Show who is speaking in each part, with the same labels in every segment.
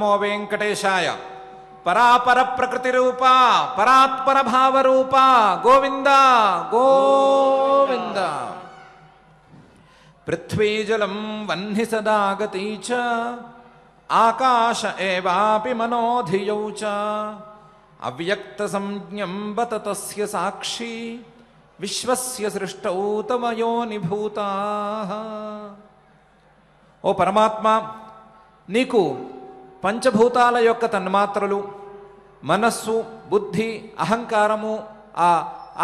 Speaker 1: నమో వెంకటేశాయ. పరాపర ప్రకృతి రూపా పరాత్పర భావ రూపా గోవింద గోవింద. పృథ్వీజలం వహ్ని సదాగతీ చ ఆకాశ ఏవాపి మనోధియౌ చ అవ్యక్త సంజ్ఞం బత తస్య సాక్షి విశ్వస్య సృష్టౌ తవ యోనిభూతాః. ఓ పరమాత్మ, నీకు పంచభూతాల యొక్క తన్మాత్రలు, మనస్సు, బుద్ధి, అహంకారము, ఆ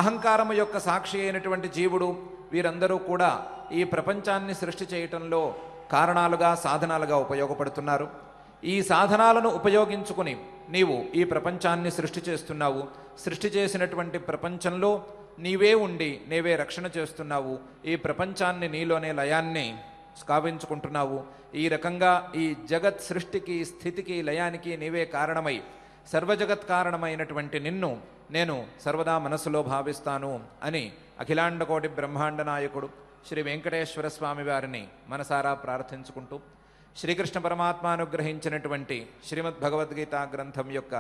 Speaker 1: అహంకారము యొక్క సాక్షి అయినటువంటి జీవుడు, వీరందరూ కూడా ఈ ప్రపంచాన్ని సృష్టి చేయటంలో కారణాలుగా, సాధనాలుగా ఉపయోగపడుతున్నారు. ఈ సాధనాలను ఉపయోగించుకుని నీవు ఈ ప్రపంచాన్ని సృష్టి చేస్తున్నావు. సృష్టి చేసినటువంటి ప్రపంచంలో నీవే ఉండి నీవే రక్షణ చేస్తున్నావు. ఈ ప్రపంచాన్ని నీలోనే లయాన్ని స్కావించుకుంటున్నావు. ఈ రకంగా ఈ జగత్ సృష్టికి, స్థితికి, లయానికి నీవే కారణమై సర్వజగత్ కారణమైనటువంటి నిన్ను నేను సర్వదా మనసులో భావిస్తాను అని అఖిలాండకోటి బ్రహ్మాండ నాయకుడు శ్రీ వెంకటేశ్వర స్వామి వారిని మనసారా ప్రార్థించుకుంటూ శ్రీకృష్ణ పరమాత్మ అనుగ్రహించినటువంటి శ్రీమద్ భగవద్గీత గ్రంథం యొక్క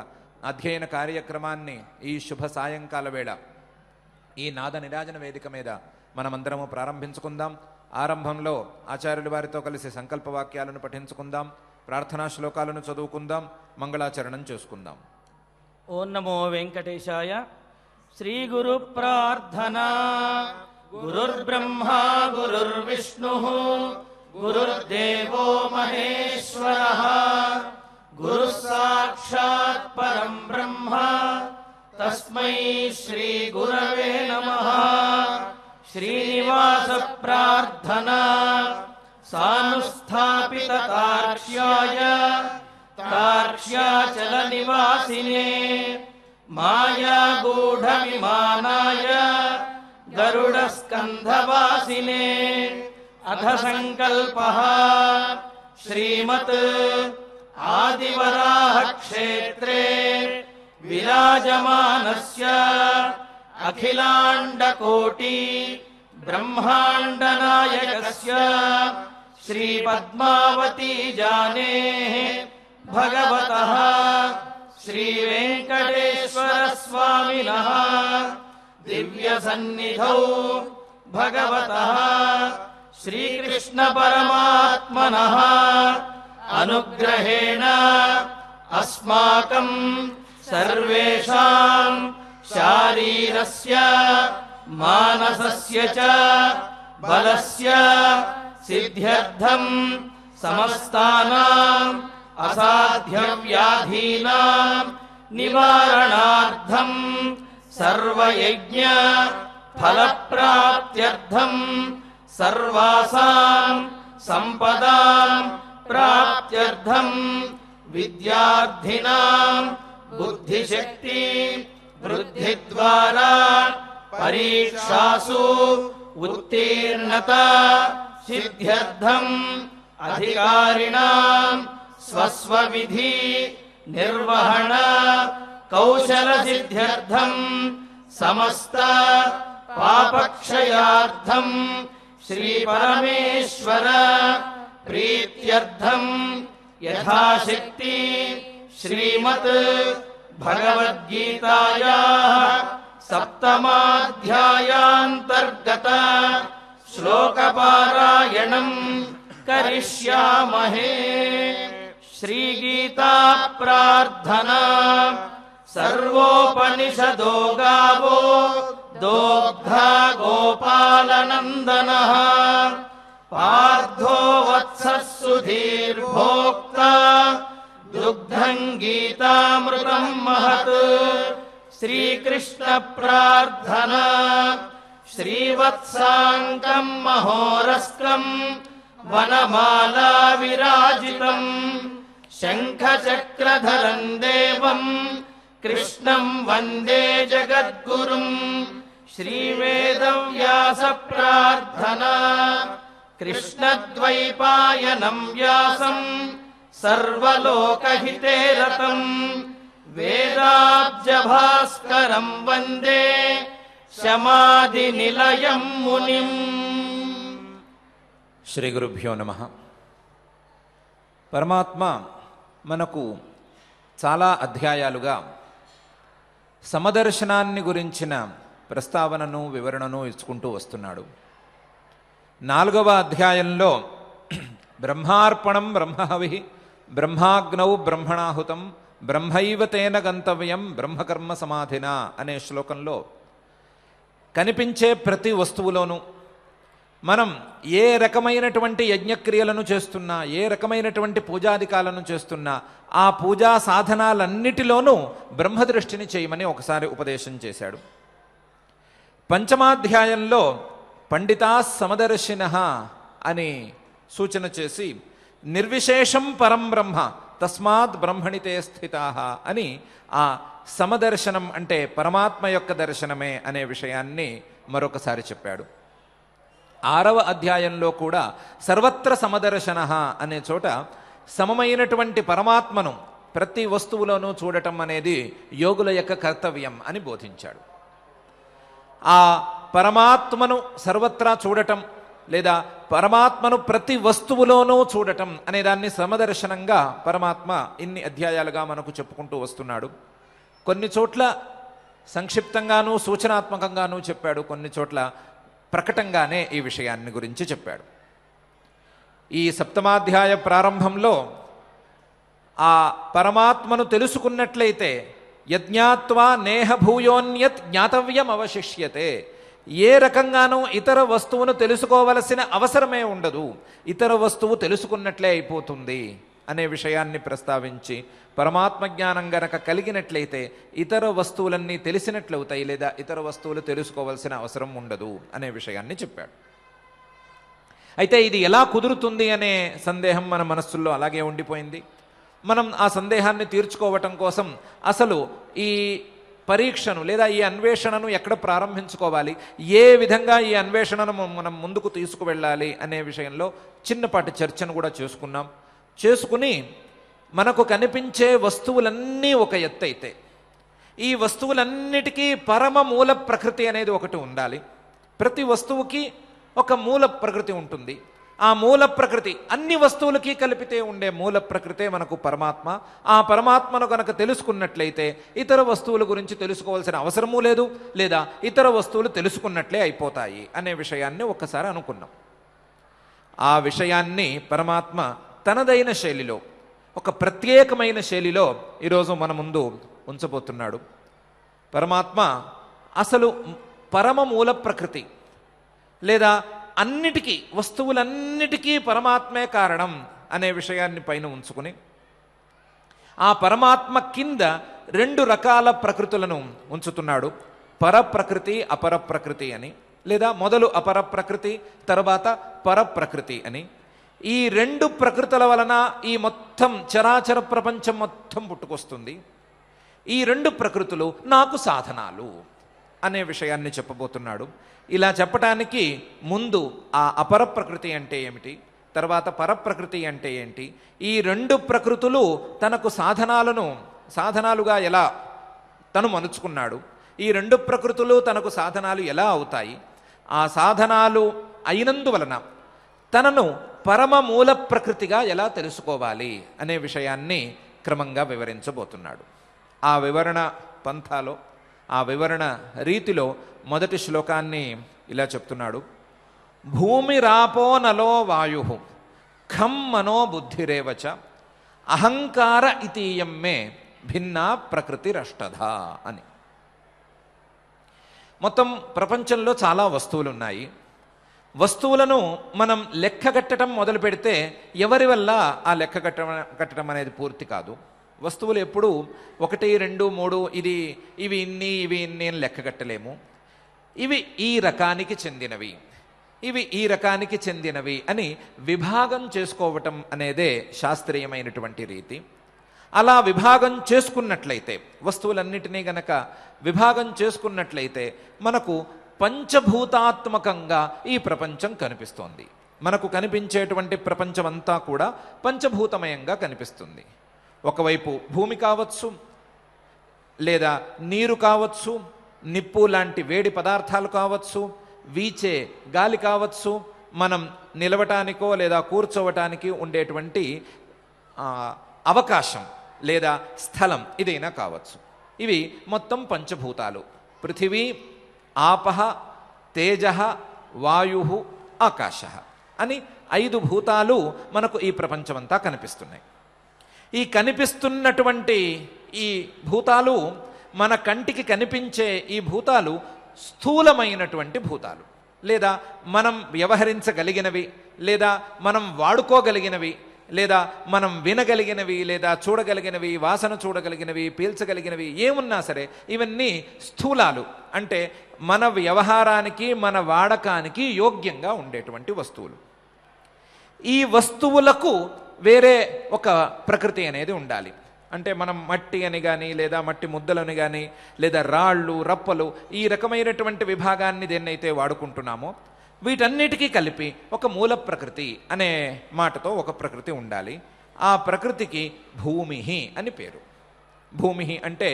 Speaker 1: అధ్యయన కార్యక్రమాన్ని ఈ శుభ సాయంకాల వేళ ఈ నాద నిరాజన వేదిక మీద మనమందరము ప్రారంభించుకుందాం. ఆరంభంలో ఆచార్యుల వారితో కలిసి సంకల్ప వాక్యాలను పఠించుకుందాం, ప్రార్థనా శ్లోకాలను చదువుకుందాం, మంగళాచరణం చేసుకుందాం.
Speaker 2: ఓం నమో వెంకటేశాయ. శ్రీ గురు ప్రార్థనా. గురుర్బ్రహ్మా గురుర్విష్ణుః గురుర్దేవో మహేశ్వరః గురుః సాక్షాత్ పరం బ్రహ్మ తస్మై శ్రీ గురవే నమః. శ్రీనివాస ప్రార్థనా. సానుస్థాపిత తార్క్ష్యాయ తార్క్ష్యాచల నివాసినే మాయాగూఢ విమానాయ గరుడ స్కంధవాసినే. అథ సంకల్పః శ్రీమత్ ఆదివరాహ క్షేత్రే విరాజమానస్య అఖిలాండకోటి బ్రహ్మాండ నాయకస్య శ్రీ పద్మావతీ జానేః భగవతః శ్రీ వెంకటేశ్వర స్వామినః దివ్య సన్నిధౌ భగవతః శ్రీకృష్ణ పరమాత్మనః అనుగ్రహేణ అస్మాకం సర్వేషాం శారీరస్య మానసస్య చ బలస్య సిద్ధ్యర్థం సమస్తానాం అసాధ్య వ్యాధీనాం నివారణార్థం సర్వయజ్ఞ ఫలప్రాప్త్యర్థం సర్వాసాం సంపదాం ప్రాప్త్యర్థం విద్యార్థినాం బుద్ధిశక్తి వృద్ధి ద్వారా పరీక్షాసు ఉత్తీర్ణత సిద్ధ్యర్థం అధికారిణాం స్వస్వవిధి నిర్వహణ కౌశల సిద్ధ్యర్థం సమస్త పాపక్షయార్థం శ్రీ పరమేశ్వర ప్రీత్యర్థం యథాశక్తి శ్రీమత్ భగవద్గీతాయాః సప్తమాధ్యాయాంతర్గత శ్లోకపారాయణం కరిష్యామహే. శ్రీగీతా ప్రార్థనా. సర్వోపనిషదో గావో దోగ్ధా గోపాలనందనః పార్థో వత్సః సుధీర్భోక్తా దుగ్ధం గీతామృతం మహత్. శ్రీకృష్ణ ప్రార్థనా. శ్రీవత్సాంకం మహోరస్కం వనమాలా విరాజితం శంఖచక్రధరం దేవం కృష్ణం వందే జగద్గురుం. శ్రీవేదవ్యాస ప్రార్థనా. కృష్ణద్వైపాయనం వ్యాసం సర్వలోకహితే రతం వేదాబ్జభాస్కరం వందే శమాధి నిలయం మునిం.
Speaker 1: శ్రీ గురుభ్యో నమః. పరమాత్మ మనకు చాలా అధ్యాయాలుగా సమదర్శనాన్ని గురించిన ప్రస్తావనను వివరణను ఇచ్చుకుంటూ వస్తున్నాడు. 4వ అధ్యాయంలో బ్రహ్మార్పణం బ్రహ్మహవి బ్రహ్మాగ్నౌ బ్రహ్మణాహుతం బ్రహ్మైవ తేన గంతవ్యం బ్రహ్మకర్మ సమాధిన అనే శ్లోకంలో కనిపించే ప్రతి వస్తువులోనూ మనం ఏ రకమైనటువంటి యజ్ఞక్రియలను చేస్తున్నా, ఏ రకమైనటువంటి పూజాధికాలను చేస్తున్నా ఆ పూజా సాధనాలన్నిటిలోనూ బ్రహ్మదృష్టిని చేయమని ఒకసారి ఉపదేశం చేశాడు. 5వ పండితా సమదర్శినః అని సూచన చేసి నిర్విశేషం పరం బ్రహ్మ తస్మాత్ బ్రహ్మణితే స్థితాః అని ఆ సమదర్శనం అంటే పరమాత్మ యొక్క దర్శనమే అనే విషయాన్ని మరొకసారి చెప్పాడు. 6వ అధ్యాయంలో కూడా సర్వత్ర సమదర్శన అనే చోట సమమైనటువంటి పరమాత్మను ప్రతి వస్తువులోనూ చూడటం అనేది యోగుల యొక్క కర్తవ్యం అని బోధించాడు. ఆ పరమాత్మను సర్వత్రా చూడటం లేదా పరమాత్మను ప్రతి వస్తువులోనూ చూడటం అనే దాన్ని సమదర్శనంగా పరమాత్మ ఇన్ని అధ్యాయాలుగా మనకు చెప్పుకుంటూ వస్తున్నాడు. కొన్ని చోట్ల సంక్షిప్తంగానూ సూచనాత్మకంగానూ చెప్పాడు, కొన్ని చోట్ల ప్రకటంగానే ఈ విషయాన్ని గురించి చెప్పాడు. ఈ 7వ ప్రారంభంలో ఆ పరమాత్మను తెలుసుకున్నట్లయితే యజ్ఞాత్వా నేహ భూయోన్యత్ జ్ఞాతవ్యం అవశిష్యతే, ఏ రకంగానూ ఇతర వస్తువును తెలుసుకోవలసిన అవసరమే ఉండదు, ఇతర వస్తువు తెలుసుకున్నట్లే అయిపోతుంది అనే విషయాన్ని ప్రస్తావించి పరమాత్మ జ్ఞానం గనక కలిగినట్లయితే ఇతర వస్తువులన్నీ తెలిసినట్లవుతాయి లేదా ఇతర వస్తువులు తెలుసుకోవాల్సిన అవసరం ఉండదు అనే విషయాన్ని చెప్పాడు. అయితే ఇది ఎలా కుదురుతుంది అనే సందేహం మన మనస్సుల్లో అలాగే ఉండిపోయింది. మనం ఆ సందేహాన్ని తీర్చుకోవటం కోసం అసలు ఈ పరీక్షను లేదా ఈ అన్వేషణను ఎక్కడ ప్రారంభించుకోవాలి, ఏ విధంగా ఈ అన్వేషణను మనం ముందుకు తీసుకువెళ్ళాలి అనే విషయంలో చిన్నపాటి చర్చను కూడా చేసుకుని మనకు కనిపించే వస్తువులన్నీ ఒక ఎత్తు అయితే ఈ వస్తువులన్నిటికీ పరమ మూల ప్రకృతి అనేది ఒకటి ఉండాలి. ప్రతి వస్తువుకి ఒక మూల ప్రకృతి ఉంటుంది. ఆ మూల ప్రకృతి అన్ని వస్తువులకి కలిపితే ఉండే మూల ప్రకృతే మనకు పరమాత్మ. ఆ పరమాత్మను కనుక తెలుసుకున్నట్లయితే ఇతర వస్తువుల గురించి తెలుసుకోవాల్సిన అవసరమూ లేదు లేదా ఇతర వస్తువులు తెలుసుకున్నట్లే అయిపోతాయి అనే విషయాన్ని ఒక్కసారి అనుకున్నాం. ఆ విషయాన్ని పరమాత్మ తనదైన శైలిలో, ఒక ప్రత్యేకమైన శైలిలో ఈరోజు మన ముందు ఉంచబోతున్నాడు. పరమాత్మ అసలు పరమ మూల ప్రకృతి లేదా అన్నిటికీ వస్తువులన్నిటికీ పరమాత్మే కారణం అనే విషయాన్ని పైన ఉంచుకుని ఆ పరమాత్మ కింద 2 రకాల ప్రకృతులను ఉంచుతున్నాడు. పరప్రకృతి అపరప్రకృతి అని, లేదా మొదలు అపరప్రకృతి తర్వాత పరప్రకృతి అని. ఈ 2 ప్రకృతుల వలన ఈ మొత్తం చరాచర ప్రపంచం మొత్తం పుట్టుకొస్తుంది. ఈ 2 ప్రకృతులు నాకు సాధనాలు అనే విషయాన్ని చెప్పబోతున్నాడు. ఇలా చెప్పటానికి ముందు ఆ అపర ప్రకృతి అంటే ఏమిటి, తర్వాత పరప్రకృతి అంటే ఏంటి, ఈ 2 ప్రకృతులు తనకు సాధనాలుగా ఎలా తను మలుచుకున్నాడు, ఈ 2 ప్రకృతులు తనకు సాధనాలు ఎలా అవుతాయి, ఆ సాధనాలు అయినందువలన తనను పరమ మూల ప్రకృతిగా ఎలా తెలుసుకోవాలి అనే విషయాన్ని క్రమంగా వివరించబోతున్నాడు. ఆ వివరణ పంథాలో, ఆ వివరణ రీతిలో మొదటి శ్లోకాన్ని ఇలా చెప్తున్నాడు. భూమిరాపో నలో వాయు ఖం మనో బుద్ధిరేవచ అహంకార ఇతీయం మే భిన్నా ప్రకృతిరష్టధ అని. మొత్తం ప్రపంచంలో చాలా వస్తువులు ఉన్నాయి. వస్తువులను మనం లెక్క కట్టడం మొదలు పెడితే ఎవరి వల్ల ఆ లెక్క కట్టడం అనేది పూర్తి కాదు. వస్తువులు ఎప్పుడు 1, 2, 3 ఇవి ఇన్ని అని లెక్క కట్టలేము. ఇవి ఈ రకానికి చెందినవి, ఇవి ఈ రకానికి చెందినవి అని విభాగం చేసుకోవటం అనేదే శాస్త్రీయమైనటువంటి రీతి. అలా విభాగం చేసుకున్నట్లయితే, వస్తువులన్నిటినీ గనక విభాగం చేసుకున్నట్లయితే మనకు పంచభూతాత్మకంగా ఈ ప్రపంచం కనిపిస్తోంది. మనకు కనిపించేటువంటి ప్రపంచం అంతా కూడా పంచభూతమయంగా కనిపిస్తుంది. ఒకవైపు భూమి కావచ్చు, లేదా నీరు కావచ్చు, నిప్పు లాంటి వేడి పదార్థాలు కావచ్చు, వీచే గాలి కావచ్చు, మనం నిలవటానికో లేదా కూర్చోవటానికి ఉండేటువంటి అవకాశం లేదా స్థలం ఇదైనా కావచ్చు. ఇవి మొత్తం పంచభూతాలు. పృథివీ, ఆపః, తేజః, వాయుః, ఆకాశః అని 5 భూతాలు మనకు ఈ ప్రపంచమంతా కనిపిస్తున్నాయి. ఈ కనిపిస్తున్నటువంటి ఈ భూతాలు, మన కంటికి కనిపించే ఈ భూతాలు స్థూలమైనటువంటి భూతాలు, లేదా మనం వ్యవహరించగలిగినవి, లేదా మనం వాడుకోగలిగినవి, లేదా మనం వినగలిగినవి, లేదా చూడగలిగినవి, వాసన చూడగలిగినవి, పీల్చగలిగినవి ఏమున్నా సరే ఇవన్నీ స్థూలాలు. అంటే మన వ్యవహారానికి, మన వాడకానికి యోగ్యంగా ఉండేటువంటి వస్తువులు. ఈ వస్తువులకు వేరే ఒక ప్రకృతి అనేది ఉండాలి. అంటే మనం మట్టి అని కానీ, లేదా మట్టి ముద్దలని కానీ, లేదా రాళ్ళు, రప్పలు, ఈ రకమైనటువంటి విభాగాన్ని దేన్నైతే వాడుకుంటున్నామో వీటన్నిటికీ కలిపి ఒక మూల ప్రకృతి అనే మాటతో ఒక ప్రకృతి ఉండాలి. ఆ ప్రకృతికి భూమి అని పేరు. భూమి అంటే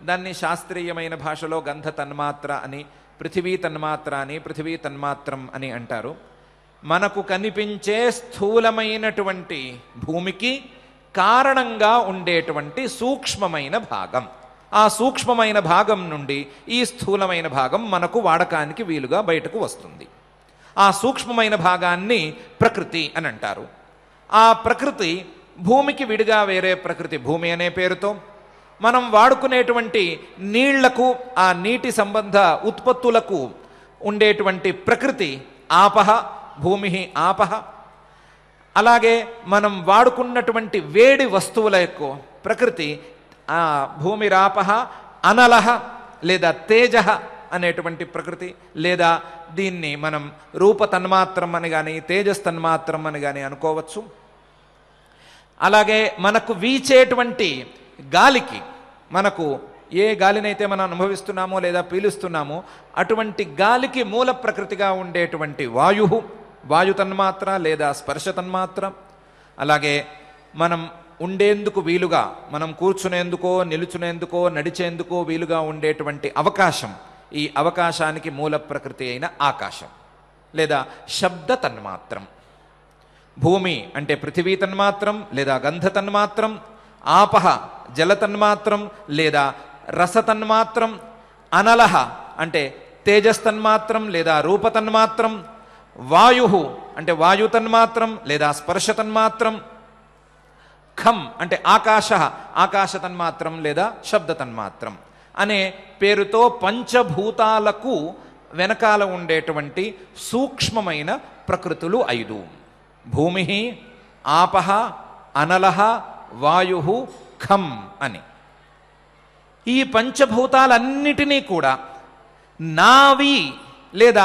Speaker 1: దాన్ని శాస్త్రీయమైన భాషలో గంధ తన్మాత్ర అని, పృథివీ తన్మాత్ర అని, పృథివీ తన్మాత్రం అని అంటారు. మనకు కనిపించే స్థూలమైనటువంటి భూమికి కారణంగా ఉండేటువంటి సూక్ష్మమైన భాగం, ఆ సూక్ష్మమైన భాగం నుండి ఈ స్థూలమైన భాగం మనకు వాడకానికి వీలుగా బయటకు వస్తుంది. ఆ సూక్ష్మమైన భాగాన్ని ప్రకృతి అని అంటారు. ఆ ప్రకృతి భూమికి విడిగా వేరే ప్రకృతి భూమి అనే పేరుతో, మనం వాడుకునేటువంటి నీళ్లకు, ఆ నీటి సంబంధ ఉత్పత్తులకు ఉండేటువంటి ప్రకృతి ఆపః, భూమి ఆపః. అలాగే మనం వాడుకున్నటువంటి వేడి వస్తువుల యొక్క ప్రకృతి భూమిరాపః, అనలః లేదా తేజః అనేటువంటి ప్రకృతి, లేదా దీన్ని మనం రూపతన్మాత్రం అని కానీ, తేజస్తన్మాత్రం అని కానీ అనుకోవచ్చు. అలాగే మనకు వీచేటువంటి గాలికి, మనకు ఏ గాలినైతే మనం అనుభవిస్తున్నామో లేదా పీలుస్తున్నామో అటువంటి గాలికి మూల ప్రకృతిగా ఉండేటువంటి వాయువు, వాయు తన్మాత్ర లేదా స్పర్శ తన్మాత్ర. అలాగే మనం ఉండేందుకు వీలుగా, మనం కూర్చునేందుకో, నిలుచునేందుకో, నడిచేందుకో వీలుగా ఉండేటువంటి అవకాశం, ఈ అవకాశానికి మూల ప్రకృతి అయిన ఆకాశం లేదా శబ్ద తన్మాత్రం. భూమి అంటే పృథివీ తన్మాత్రం లేదా గంధ తన్మాత్రం, ఆపః జల తన్మాత్రం లేదా రస తన్మాత్రం, అనలః అంటే తేజస్తన్మాత్రం లేదా రూపతన్మాత్రం, వాయు అంటే వాయు తన్మాత్రం లేదా స్పర్శ తన్మాత్రం, ఖం అంటే ఆకాశ, ఆకాశ తన్మాత్రం లేదా శబ్ద తన్మాత్రం అనే పేరుతో పంచభూతాలకు వెనకాల ఉండేటువంటి సూక్ష్మమైన ప్రకృతులు 5: భూమి, ఆపః, అనలః, వాయు, ఖం అని. ఈ పంచభూతాలన్నిటినీ కూడా నావి లేదా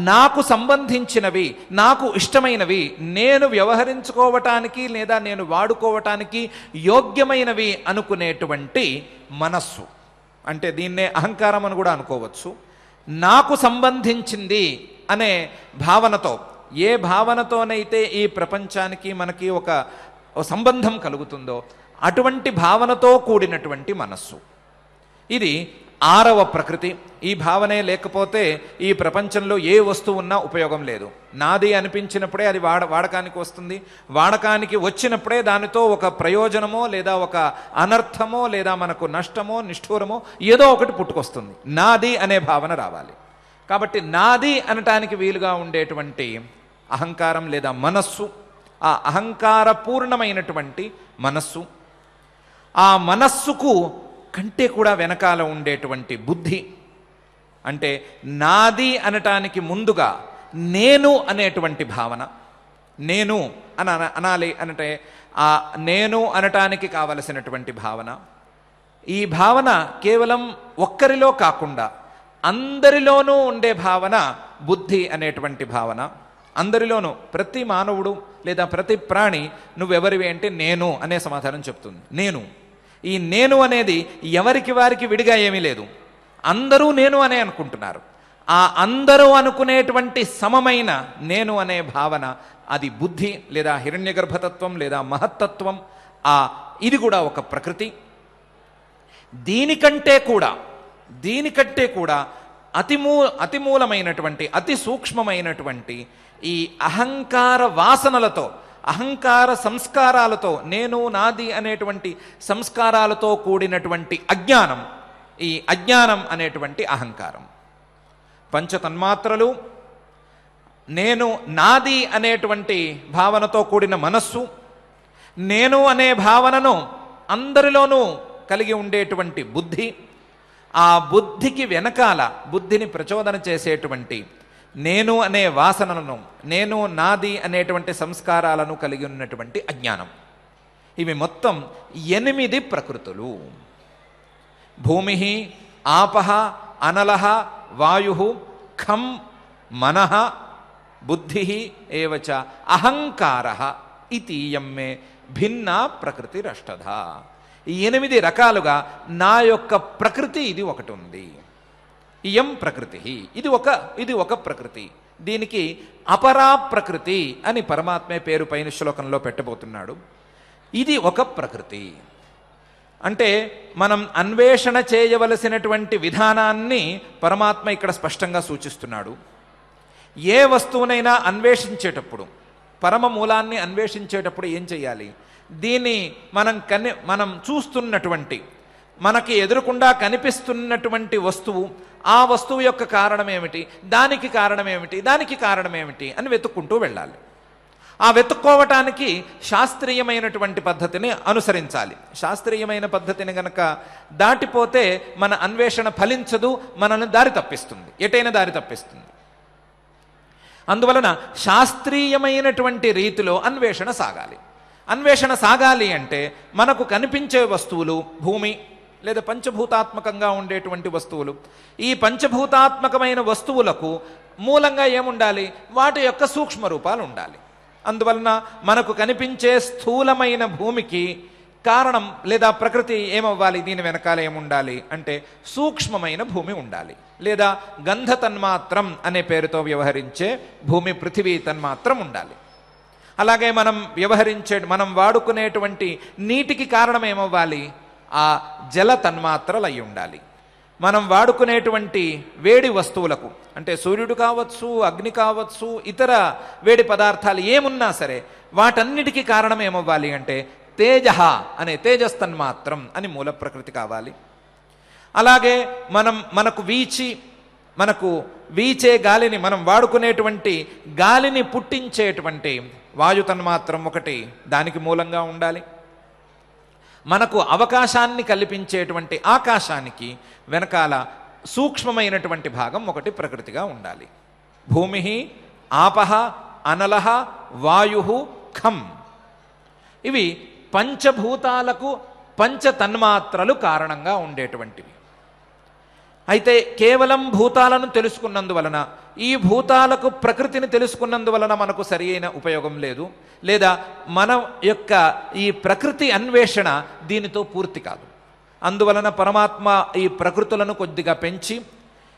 Speaker 1: నాకు సంబంధించినవి, నాకు ఇష్టమైనవి, నేను వ్యవహరించుకోవటానికి లేదా నేను వాడుకోవటానికి యోగ్యమైనవి అనుకునేటువంటి మనస్సు, అంటే దీన్నే అహంకారం అని కూడా అనుకోవచ్చు. నాకు సంబంధించింది అనే భావనతో, ఏ భావనతోనైతే ఈ ప్రపంచానికి మనకి ఒక సంబంధం కలుగుతుందో అటువంటి భావనతో కూడినటువంటి మనస్సు, ఇది 6వ ప్రకృతి. ఈ భావనే లేకపోతే ఈ ప్రపంచంలో ఏ వస్తువు ఉన్నా ఉపయోగం లేదు. నాది అనిపించినప్పుడే అది వాడకానికి వస్తుంది. వాడకానికి వచ్చినప్పుడే దానితో ఒక ప్రయోజనమో లేదా ఒక అనర్థమో లేదా మనకు నష్టమో నిష్ఠూరమో ఏదో ఒకటి పుట్టుకొస్తుంది. నాది అనే భావన రావాలి. కాబట్టి నాది అనటానికి వీలుగా ఉండేటువంటి అహంకారం లేదా మనస్సు, ఆ అహంకార పూర్ణమైనటువంటి మనస్సు, ఆ మనస్సుకు కంటే కూడా వెనకాల ఉండేటువంటి బుద్ధి, అంటే నాది అనటానికి ముందుగా నేను అనేటువంటి భావన, నేను అనాలి అంటే ఆ నేను అనటానికి కావలసినటువంటి భావన. ఈ భావన కేవలం ఒక్కరిలో కాకుండా అందరిలోనూ ఉండే భావన బుద్ధి అనేటువంటి భావన. అందరిలోనూ ప్రతి మానవుడు లేదా ప్రతి ప్రాణి నువ్వెవరివి అంటే నేను అనే సమాధానం చెప్తుంది. నేను, ఈ నేను అనేది ఎవరికి వారికి విడిగా ఏమీ లేదు. అందరూ నేను అనే అనుకుంటున్నారు. ఆ అందరూ అనుకునేటువంటి సమమైన నేను అనే భావన అది బుద్ధి లేదా హిరణ్యగర్భతత్వం లేదా మహత్తత్వం. ఇది కూడా ఒక ప్రకృతి. దీనికంటే కూడా అతిమూలమైనటువంటి అతి సూక్ష్మమైనటువంటి ఈ అహంకార వాసనలతో, అహంకార సంస్కారాలతో, నేను నాది అనేటువంటి సంస్కారాలతో కూడినటువంటి అజ్ఞానం, ఈ అజ్ఞానం అనేటువంటి అహంకారం. పంచతన్మాత్రలు, నేను నాది అనేటువంటి భావనతో కూడిన మనస్సు, నేను అనే భావనను అందరిలోనూ కలిగి ఉండేటువంటి బుద్ధి, ఆ బుద్ధికి వెనకాల బుద్ధిని ప్రచోదన చేసేటువంటి నేను అనే వాసనలను, నేను నాది అనేటువంటి సంస్కారాలను కలిగి ఉన్నటువంటి అజ్ఞానం. ఇవి మొత్తం 8 ప్రకృతులు. భూమి, ఆపః, అనలః, వాయు, ఖం, మనః, బుద్ధి ఏవచ అహంకారః ఇతీయం మే భిన్న ప్రకృతిరష్టధ. ఈ 8 రకాలుగా నా యొక్క ప్రకృతి ఇది ఒకటి ఉంది. ఇయం ప్రకృతి, ఇది ఒక ప్రకృతి. దీనికి అపరా ప్రకృతి అని పరమాత్మే పేరు పైన శ్లోకంలో పెట్టబోతున్నాడు. ఇది ఒక ప్రకృతి అంటే మనం అన్వేషణ చేయవలసినటువంటి విధానాన్ని పరమాత్మ ఇక్కడ స్పష్టంగా సూచిస్తున్నాడు. ఏ వస్తువునైనా అన్వేషించేటప్పుడు, పరమ మూలాన్ని అన్వేషించేటప్పుడు ఏం చేయాలి? దీన్ని మనం చూస్తున్నటువంటి, మనకి ఎదురుకుండా కనిపిస్తున్నటువంటి వస్తువు, ఆ వస్తువు యొక్క కారణం ఏమిటి, దానికి కారణం ఏమిటి, దానికి కారణం ఏమిటి అని వెతుక్కుంటూ వెళ్ళాలి. ఆ వెతుక్కోవటానికి శాస్త్రీయమైనటువంటి పద్ధతిని అనుసరించాలి. శాస్త్రీయమైన పద్ధతిని గనక దాటిపోతే మన అన్వేషణ ఫలించదు, మనల్ని దారి తప్పిస్తుంది, ఎటైనా దారి తప్పిస్తుంది. అందువలన శాస్త్రీయమైనటువంటి రీతిలో అన్వేషణ సాగాలి. అన్వేషణ సాగాలి అంటే మనకు కనిపించే వస్తువులు, భూమి లేదా పంచభూతాత్మకంగా ఉండేటువంటి వస్తువులు, ఈ పంచభూతాత్మకమైన వస్తువులకు మూలంగా ఏముండాలి? వాటి యొక్క సూక్ష్మ రూపాలు ఉండాలి. అందువలన మనకు కనిపించే స్థూలమైన భూమికి కారణం లేదా ప్రకృతి ఏమవ్వాలి? దీని వెనకాల ఏముండాలి అంటే సూక్ష్మమైన భూమి ఉండాలి, లేదా గంధ తన్మాత్రం అనే పేరుతో వ్యవహరించే భూమి, పృథివీ తన్మాత్రం ఉండాలి. అలాగే మనం వాడుకునేటువంటి నీటికి కారణం ఏమవ్వాలి? ఆ జల తన్మాత్రలు అయి ఉండాలి. మనం వాడుకునేటువంటి వేడి వస్తువులకు అంటే సూర్యుడు కావచ్చు, అగ్ని కావచ్చు, ఇతర వేడి పదార్థాలు ఏమున్నా సరే వాటన్నిటికీ కారణం ఏమవ్వాలి అంటే తేజ అనే తేజస్తన్మాత్రం అని మూల ప్రకృతి కావాలి. అలాగే మనకు వీచే గాలిని, మనం వాడుకునేటువంటి గాలిని పుట్టించేటువంటి వాయు తన్మాత్రం ఒకటి దానికి మూలంగా ఉండాలి. మనకు అవకాశాన్ని కల్పించేటువంటి ఆకాశానికి వెనకాల సూక్ష్మమైనటువంటి భాగం ఒకటి ప్రకృతిగా ఉండాలి. భూమి, ఆపః, అనలః, వాయు, ఖం, ఇవి పంచభూతాలకు పంచతన్మాత్రలు కారణంగా ఉండేటువంటివి. అయితే కేవలం భూతాలను తెలుసుకున్నందువలన, ఈ భూతాలకు ప్రకృతిని తెలుసుకున్నందువలన మనకు సరి అయిన ఉపయోగం లేదు, లేదా మన యొక్క ఈ ప్రకృతి అన్వేషణ దీనితో పూర్తి కాదు. అందువలన పరమాత్మ ఈ ప్రకృతులను కొద్దిగా పెంచి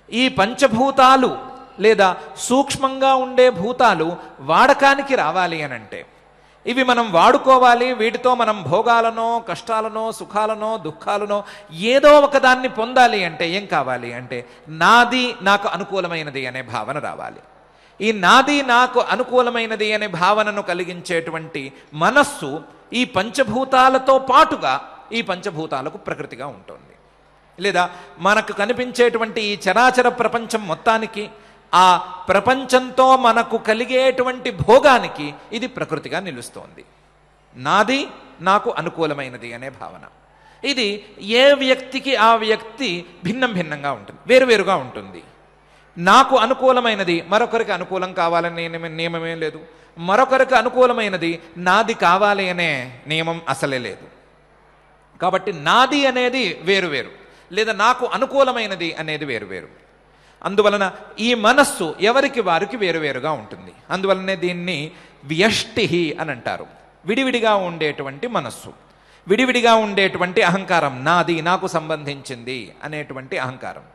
Speaker 1: ఈ పంచభూతాలు లేదా సూక్ష్మంగా ఉండే భూతాలు వాడకానికి రావాలి అనంటే, ఇవి మనం వాడుకోవాలి, వీటితో మనం భోగాలనో, కష్టాలనో, సుఖాలనో, దుఃఖాలనో ఏదో ఒకదాన్ని పొందాలి అంటే ఏం కావాలి అంటే నాది, నాకు అనుకూలమైనది అనే భావన రావాలి. ఈ నాది, నాకు అనుకూలమైనది అనే భావనను కలిగించేటువంటి మనస్సు ఈ పంచభూతాలతో పాటుగా ఈ పంచభూతాలకు ప్రకృతిగా ఉంటుంది. లేదా మనకు కనిపించేటువంటి ఈ చరాచర ప్రపంచం మొత్తానికి, ఆ ప్రపంచంతో మనకు కలిగేటువంటి భోగానికి ఇది ప్రకృతిగా నిలుస్తోంది. నాది, నాకు అనుకూలమైనది అనే భావన. ఇది ఏ వ్యక్తికి ఆ వ్యక్తి భిన్నంగా ఉంటుంది, వేరువేరుగా ఉంటుంది. నాకు అనుకూలమైనది మరొకరికి అనుకూలం కావాలనే నియమమే లేదు, మరొకరికి అనుకూలమైనది నాది కావాలి అనే నియమం అసలే లేదు. కాబట్టి నాది అనేది వేరువేరు, లేదా నాకు అనుకూలమైనది అనేది వేరువేరు. అందువలన ఈ మనస్సు ఎవరికి వారికి వేరువేరుగా ఉంటుంది. అందువలనే దీన్ని వ్యష్టి అని అంటారు. విడివిడిగా ఉండేటువంటి మనస్సు, విడివిడిగా ఉండేటువంటి అహంకారం, నాది, నాకు సంబంధించింది అనేటువంటి అహంకారం.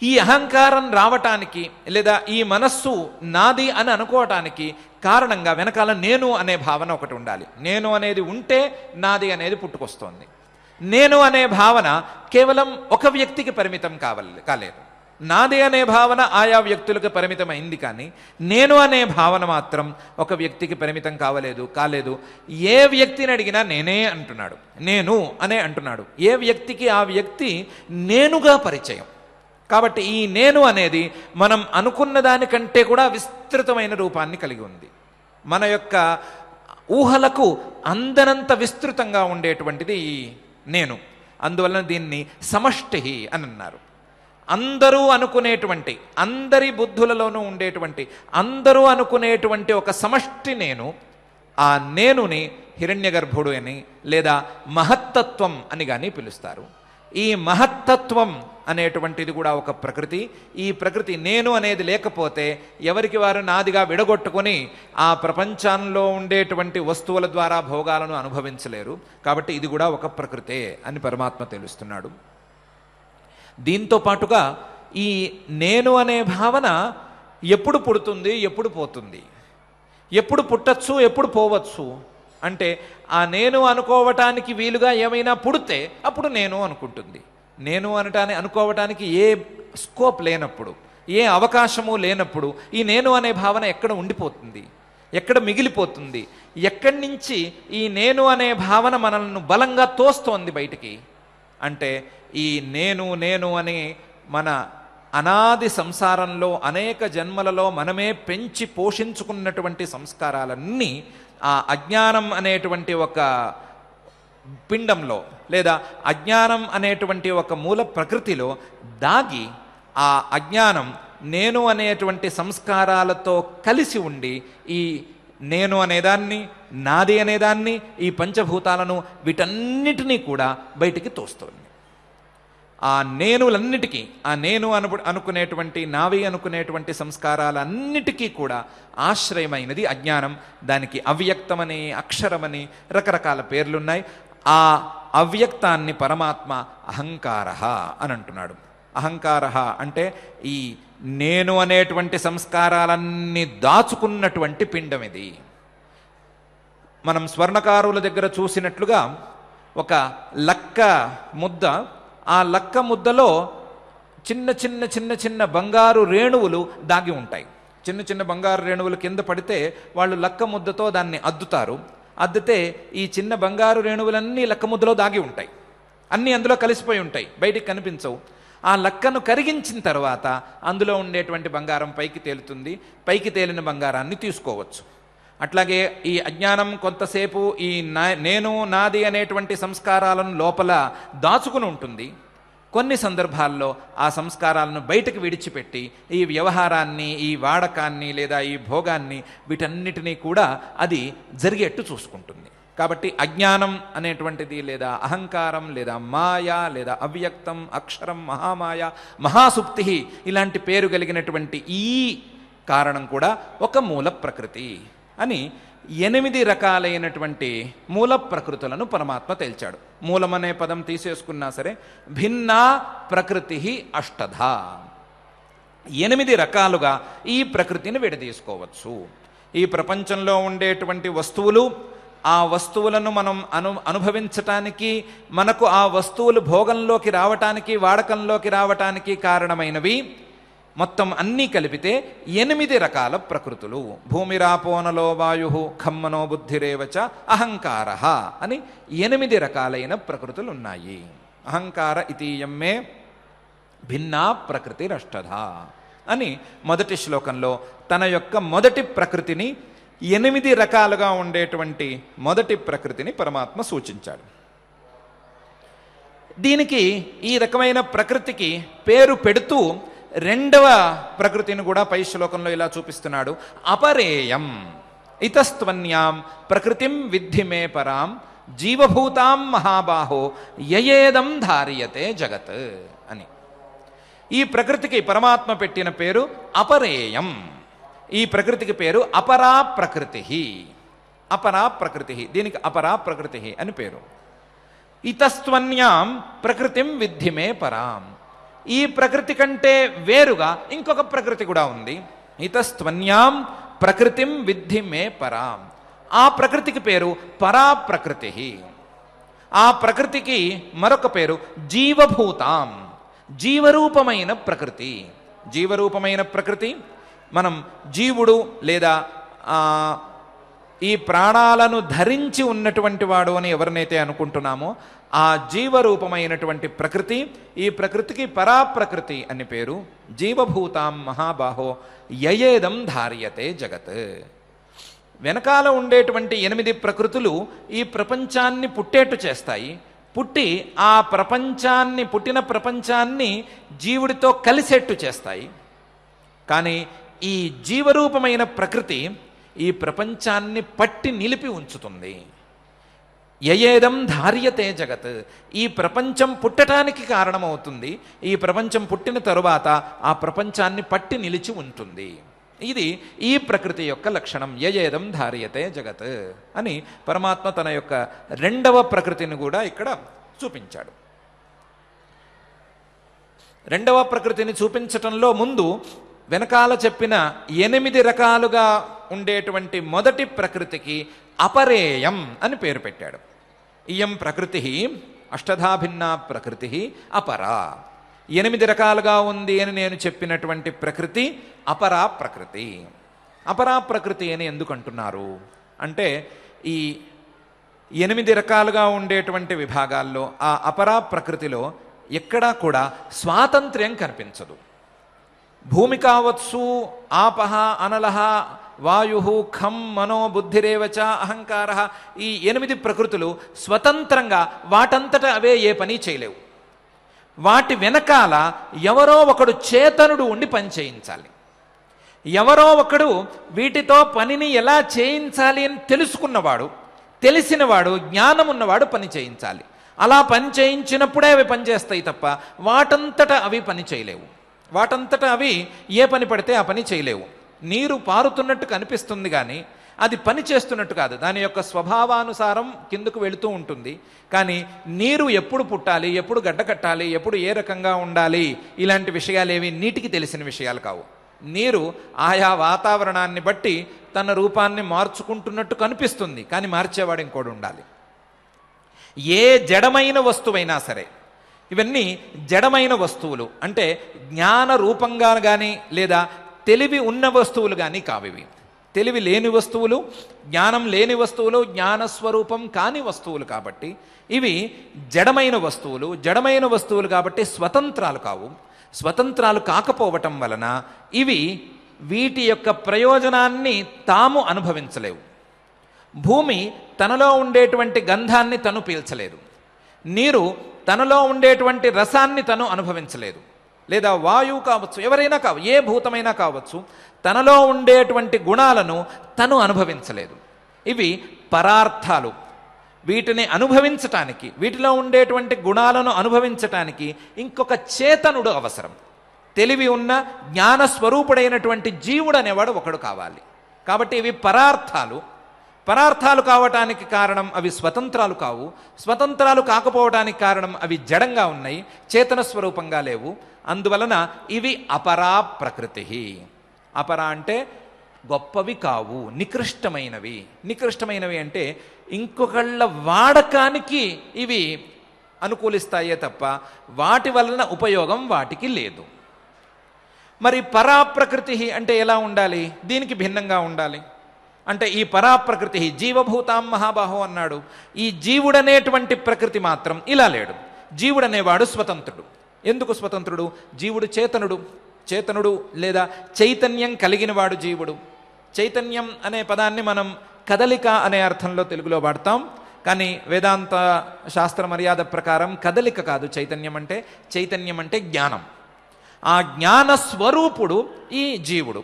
Speaker 1: ఈ అహంకారం రావటానికి లేదా ఈ మనస్సు నాది అని అనుకోవటానికి కారణంగా వెనకాల నేను అనే భావన ఒకటి ఉండాలి. నేను అనేది ఉంటే నాది అనేది పుట్టుకొస్తోంది. నేను అనే భావన కేవలం ఒక వ్యక్తికి పరిమితం కాలేదు. నాది అనే భావన ఆయా వ్యక్తులకు పరిమితమైంది, కానీ నేను అనే భావన మాత్రం ఒక వ్యక్తికి పరిమితం కాలేదు. ఏ వ్యక్తిని అడిగినా నేనే అంటున్నాడు, నేను అనే అంటున్నాడు. ఏ వ్యక్తికి ఆ వ్యక్తి నేనుగా పరిచయం. కాబట్టి ఈ నేను అనేది మనం అనుకున్న దానికంటే కూడా విస్తృతమైన రూపాన్ని కలిగి ఉంది. మన యొక్క ఊహలకు అందనంత విస్తృతంగా ఉండేటువంటిది ఈ నేను. అందువలన దీన్ని సమష్టి అని అన్నారు. అందరూ అనుకునేటువంటి, అందరి బుద్ధులలోనూ ఉండేటువంటి, అందరూ అనుకునేటువంటి ఒక సమష్టి నేను. ఆ నేనుని హిరణ్యగర్భుడు అని లేదా మహత్తత్వం అని కానీ పిలుస్తారు. ఈ మహత్తత్వం అనేటువంటిది కూడా ఒక ప్రకృతి. ఈ ప్రకృతి నేను అనేది లేకపోతే ఎవరికి వారు నాదిగా విడగొట్టుకొని ఆ ప్రపంచంలో ఉండేటువంటి వస్తువుల ద్వారా భోగాలను అనుభవించలేరు. కాబట్టి ఇది కూడా ఒక ప్రకృతే అని పరమాత్మ తెలుస్తున్నాడు. దీంతో పాటుగా ఈ నేను అనే భావన ఎప్పుడు పుడుతుంది, ఎప్పుడు పోతుంది, ఎప్పుడు పుట్టచ్చు, ఎప్పుడు పోవచ్చు అంటే ఆ నేను అనుకోవటానికి వీలుగా ఏమైనా పుడితే అప్పుడు నేను అనుకుంటుంది. నేను అనుకోవటానికి ఏ స్కోప్ లేనప్పుడు, ఏ అవకాశము లేనప్పుడు ఈ నేను అనే భావన ఎక్కడ ఉండిపోతుంది, ఎక్కడ మిగిలిపోతుంది? ఎక్కడి నుంచి ఈ నేను అనే భావన మనల్ని బలంగా తోస్తోంది బయటికి అంటే ఈ నేను అని మన అనాది సంసారంలో అనేక జన్మలలో మనమే పెంచి పోషించుకున్నటువంటి సంస్కారాలన్నీ ఆ అజ్ఞానం అనేటువంటి ఒక పిండంలో లేదా అజ్ఞానం అనేటువంటి ఒక మూల ప్రకృతిలో దాగి ఆ అజ్ఞానం నేను అనేటువంటి సంస్కారాలతో కలిసి ఉండి ఈ నేను అనేదాన్ని, నాది అనేదాన్ని, ఈ పంచభూతాలను వీటన్నిటినీ కూడా బయటికి తోస్తుంది. ఆ నేనులన్నిటికీ, ఆ నేను అనుకునేటువంటి, నావి అనుకునేటువంటి సంస్కారాలన్నిటికీ కూడా ఆశ్రయమైనది అజ్ఞానం. దానికి అవ్యక్తమని, అక్షరమని రకరకాల పేర్లున్నాయి. ఆ అవ్యక్తాన్ని పరమాత్మ అహంకార అని అంటున్నాడు. అహంకార అంటే ఈ నేను అనేటువంటి సంస్కారాలన్నీ దాచుకున్నటువంటి పిండం ఇది. మనం స్వర్ణకారుల దగ్గర చూసినట్లుగా ఒక లక్క ముద్ద, ఆ లక్క ముద్దలో చిన్న చిన్న చిన్న చిన్న బంగారు రేణువులు దాగి ఉంటాయి. చిన్న చిన్న బంగారు రేణువులు కింద పడితే వాళ్ళు లక్క ముద్దతో దాన్ని అద్దుతారు. అద్దితే ఈ చిన్న బంగారు రేణువులన్నీ లక్క ముద్దలో దాగి ఉంటాయి. అన్నీ అందులో కలిసిపోయి ఉంటాయి, బయటికి కనిపించవు. ఆ లక్కను కరిగించిన తర్వాత అందులో ఉండేటువంటి బంగారం పైకి తేలుతుంది. పైకి తేలిన బంగారాన్ని తీసుకోవచ్చు. అట్లాగే ఈ అజ్ఞానం కొంతసేపు ఈ నేను, నాది అనేటువంటి సంస్కారాలను లోపల దాచుకుని ఉంటుంది. కొన్ని సందర్భాల్లో ఆ సంస్కారాలను బయటకు విడిచిపెట్టి ఈ వ్యవహారాన్ని, ఈ వాడకాన్ని లేదా ఈ భోగాన్ని, వీటన్నిటినీ కూడా అది జరిగేట్టు చూసుకుంటుంది. కాబట్టి అజ్ఞానం అనేటువంటిది లేదా అహంకారం లేదా మాయ లేదా అవ్యక్తం, అక్షరం, మహామాయ, మహాసుప్తి ఇలాంటి పేరు కలిగినటువంటి ఈ కారణం కూడా ఒక మూల ప్రకృతి అని 8 రకాలైనటువంటి మూల ప్రకృతులను పరమాత్మ తేల్చాడు. మూలమనే పదం తీసేసుకున్నా సరే భిన్నా ప్రకృతి అష్టధ, 8 రకాలుగా ఈ ప్రకృతిని విడదీసుకోవచ్చు. ఈ ప్రపంచంలో ఉండేటువంటి వస్తువులు, ఆ వస్తువులను మనం అనుభవించటానికి, మనకు ఆ వస్తువులు భోగంలోకి రావటానికి, వాడకంలోకి రావటానికి కారణమైనవి మొత్తం అన్నీ కలిపితే 8 రకాల ప్రకృతులు. భూమిరాపోనలో వాయు ఖమ్మనో బుద్ధిరేవచ అహంకార అని 8 రకాలైన ప్రకృతులు ఉన్నాయి. అహంకార ఇతీయమ్మే భిన్నా ప్రకృతిరష్టధ అని మొదటి శ్లోకంలో తన యొక్క మొదటి ప్రకృతిని, 8 రకాలుగా ఉండేటువంటి మొదటి ప్రకృతిని పరమాత్మ సూచించాడు. దీనికి, ఈ రకమైన ప్రకృతికి పేరు పెడుతూ రెండవ ప్రకృతిని కూడా పై శ్లోకంలో ఇలా చూపిస్తున్నాడు. అపరేయం ఇతస్త్వన్యాం ప్రకృతిం విద్ధి మే పరాం జీవభూతాం మహాబాహో యయేదం ధార్యతే జగత్ అని. ఈ ప్రకృతికి పరమాత్మ పెట్టిన పేరు అపరేయం. ఈ ప్రకృతికి పేరు అపరా ప్రకృతి. అపరా ప్రకృతి, దీనికి అపరా ప్రకృతి అని పేరు. ఇతస్త్వన్యాం ప్రకృతిం విద్ధి మే పరాం, ఈ ప్రకృతి కంటే వేరుగా ఇంకొక ప్రకృతి కూడా ఉంది. ఇతస్త్వన్యాం ప్రకృతిం విద్ధి మే పరాం, ఆ ప్రకృతికి పేరు పరా ప్రకృతి. ఆ ప్రకృతికి మరొక పేరు జీవభూతాం. జీవరూపమైన ప్రకృతి. జీవరూపమైన ప్రకృతి మనం జీవుడు లేదా ఈ ప్రాణాలను ధరించి ఉన్నటువంటి వాడు అని ఎవరినైతే అనుకుంటున్నామో ఆ జీవరూపమైనటువంటి ప్రకృతి, ఈ ప్రకృతికి పరాప్రకృతి అని పేరు. జీవభూతాం మహాబాహో యయేదం ధార్యతే జగత్. వెనకాల ఉండేటువంటి 8 ప్రకృతులు ఈ ప్రపంచాన్ని పుట్టేట్టు చేస్తాయి. పుట్టి ఆ ప్రపంచాన్ని, పుట్టిన ప్రపంచాన్ని జీవుడితో కలిసేట్టు చేస్తాయి. కానీ ఈ జీవరూపమైన ప్రకృతి ఈ ప్రపంచాన్ని పట్టి నిలిపి ఉంచుతుంది. యయేదం ధార్యతే జగత్. ఈ ప్రపంచం పుట్టడానికి కారణమవుతుంది. ఈ ప్రపంచం పుట్టిన తరువాత ఆ ప్రపంచాన్ని పట్టి నిలిచి ఉంటుంది. ఇది ఈ ప్రకృతి యొక్క లక్షణం. యయేదం ధార్యతే జగత్ అని పరమాత్మ తన యొక్క 2వ ప్రకృతిని కూడా ఇక్కడ చూపించాడు. 2వ ప్రకృతిని చూపించటంలో ముందు వెనకాల చెప్పిన 8 రకాలుగా ఉండేటువంటి మొదటి ప్రకృతికి అపరేయం అని పేరు పెట్టాడు. ఇయం ప్రకృతి అష్టధా భిన్నా ప్రకృతి అపరా. 8 రకాలుగా ఉంది అని నేను చెప్పినటువంటి ప్రకృతి అపరా ప్రకృతి. అపరా ప్రకృతి అని ఎందుకు అంటున్నారు అంటే, ఈ 8 రకాలుగా ఉండేటువంటి విభాగాల్లో ఆ అపరా ప్రకృతిలో ఎక్కడా కూడా స్వాతంత్ర్యం కనిపించదు. భూమి కావచ్చు, ఆపహ, అనలహ, వాయు, ఖం, మనో, బుద్ధిరేవచ, అహంకార, ఈ 8 ప్రకృతులు స్వతంత్రంగా వాటంతట అవే ఏ పని చేయలేవు. వాటి వెనకాల ఎవరో ఒకడు చేతనుడు ఉండి పని చేయించాలి. ఎవరో ఒకడు వీటితో పనిని ఎలా చేయించాలి అని తెలుసుకున్నవాడు, తెలిసినవాడు, జ్ఞానం ఉన్నవాడు పని చేయించాలి. అలా పని చేయించినప్పుడే అవి పనిచేస్తాయి తప్ప వాటంతట అవి పని చేయలేవు. వాటంతట అవి ఏ పని పడితే ఆ పని చేయలేవు. నీరు పారుతున్నట్టు కనిపిస్తుంది కానీ అది పని చేస్తున్నట్టు కాదు. దాని యొక్క స్వభావానుసారం కిందకు వెళుతూ ఉంటుంది. కానీ నీరు ఎప్పుడు పుట్టాలి, ఎప్పుడు గడ్డ కట్టాలి, ఎప్పుడు ఏ రకంగా ఉండాలి, ఇలాంటి విషయాలేవి నీటికి తెలిసిన విషయాలు కావు. నీరు ఆయా వాతావరణాన్ని బట్టి తన రూపాన్ని మార్చుకుంటున్నట్టు కనిపిస్తుంది, కానీ మార్చేవాడు ఇంకోడు ఉండాలి. ఏ జడమైన వస్తువైనా సరే, ఇవన్నీ జడమైన వస్తువులు అంటే జ్ఞాన రూపంగా కానీ లేదా తెలివి ఉన్న వస్తువులు కానీ కావివి. తెలివి లేని వస్తువులు, జ్ఞానం లేని వస్తువులు, జ్ఞానస్వరూపం కాని వస్తువులు కాబట్టి ఇవి జడమైన వస్తువులు. జడమైన వస్తువులు కాబట్టి స్వతంత్రాలు కావు. స్వతంత్రాలు కాకపోవటం వలన ఇవి వీటి యొక్క ప్రయోజనాన్ని తాము అనుభవించలేవు. భూమి తనలో ఉండేటువంటి గంధాన్ని తను పీల్చలేదు. నీరు తనలో ఉండేటువంటి రసాన్ని తను అనుభవించలేదు. లేదా వాయువు కావచ్చు, ఎవరైనా ఏ భూతమైనా కావచ్చు, తనలో ఉండేటువంటి గుణాలను తను అనుభవించలేదు. ఇవి పరార్థాలు. వీటిని అనుభవించటానికి, వీటిలో ఉండేటువంటి గుణాలను అనుభవించటానికి ఇంకొక చేతనుడు అవసరం. తెలివి ఉన్న జ్ఞానస్వరూపుడైనటువంటి జీవుడు అనేవాడు ఒకడు కావాలి. కాబట్టి ఇవి పరార్థాలు. పరార్థాలు కావటానికి కారణం అవి స్వతంత్రాలు కావు. స్వతంత్రాలు కాకపోవటానికి కారణం అవి జడంగా ఉన్నాయి, చేతన స్వరూపంగా లేవు. అందువలన ఇవి అపరా ప్రకృతి. అపరా అంటే గొప్పవి కావు, నికృష్టమైనవి. నికృష్టమైనవి అంటే ఇంకొకళ్ళ వాడకానికి ఇవి అనుకూలిస్తాయే తప్ప వాటి వలన ఉపయోగం వాటికి లేదు. మరి పరాప్రకృతి అంటే ఎలా ఉండాలి? దీనికి భిన్నంగా ఉండాలి. అంటే ఈ పరాప్రకృతి జీవభూతాం మహాబాహో అన్నాడు. ఈ జీవుడనేటువంటి ప్రకృతి మాత్రం ఇలా లేడు. జీవుడనేవాడు స్వతంత్రుడు. ఎందుకు స్వతంత్రుడు? జీవుడు చేతనుడు. చేతనుడు లేదా చైతన్యం కలిగినవాడు జీవుడు. చైతన్యం అనే పదాన్ని మనం కదలిక అనే అర్థంలో తెలుగులో వాడతాం. కానీ వేదాంత శాస్త్ర మర్యాద ప్రకారం కదలిక కాదు చైతన్యం అంటే. చైతన్యం అంటే జ్ఞానం. ఆ జ్ఞానస్వరూపుడు ఈ జీవుడు.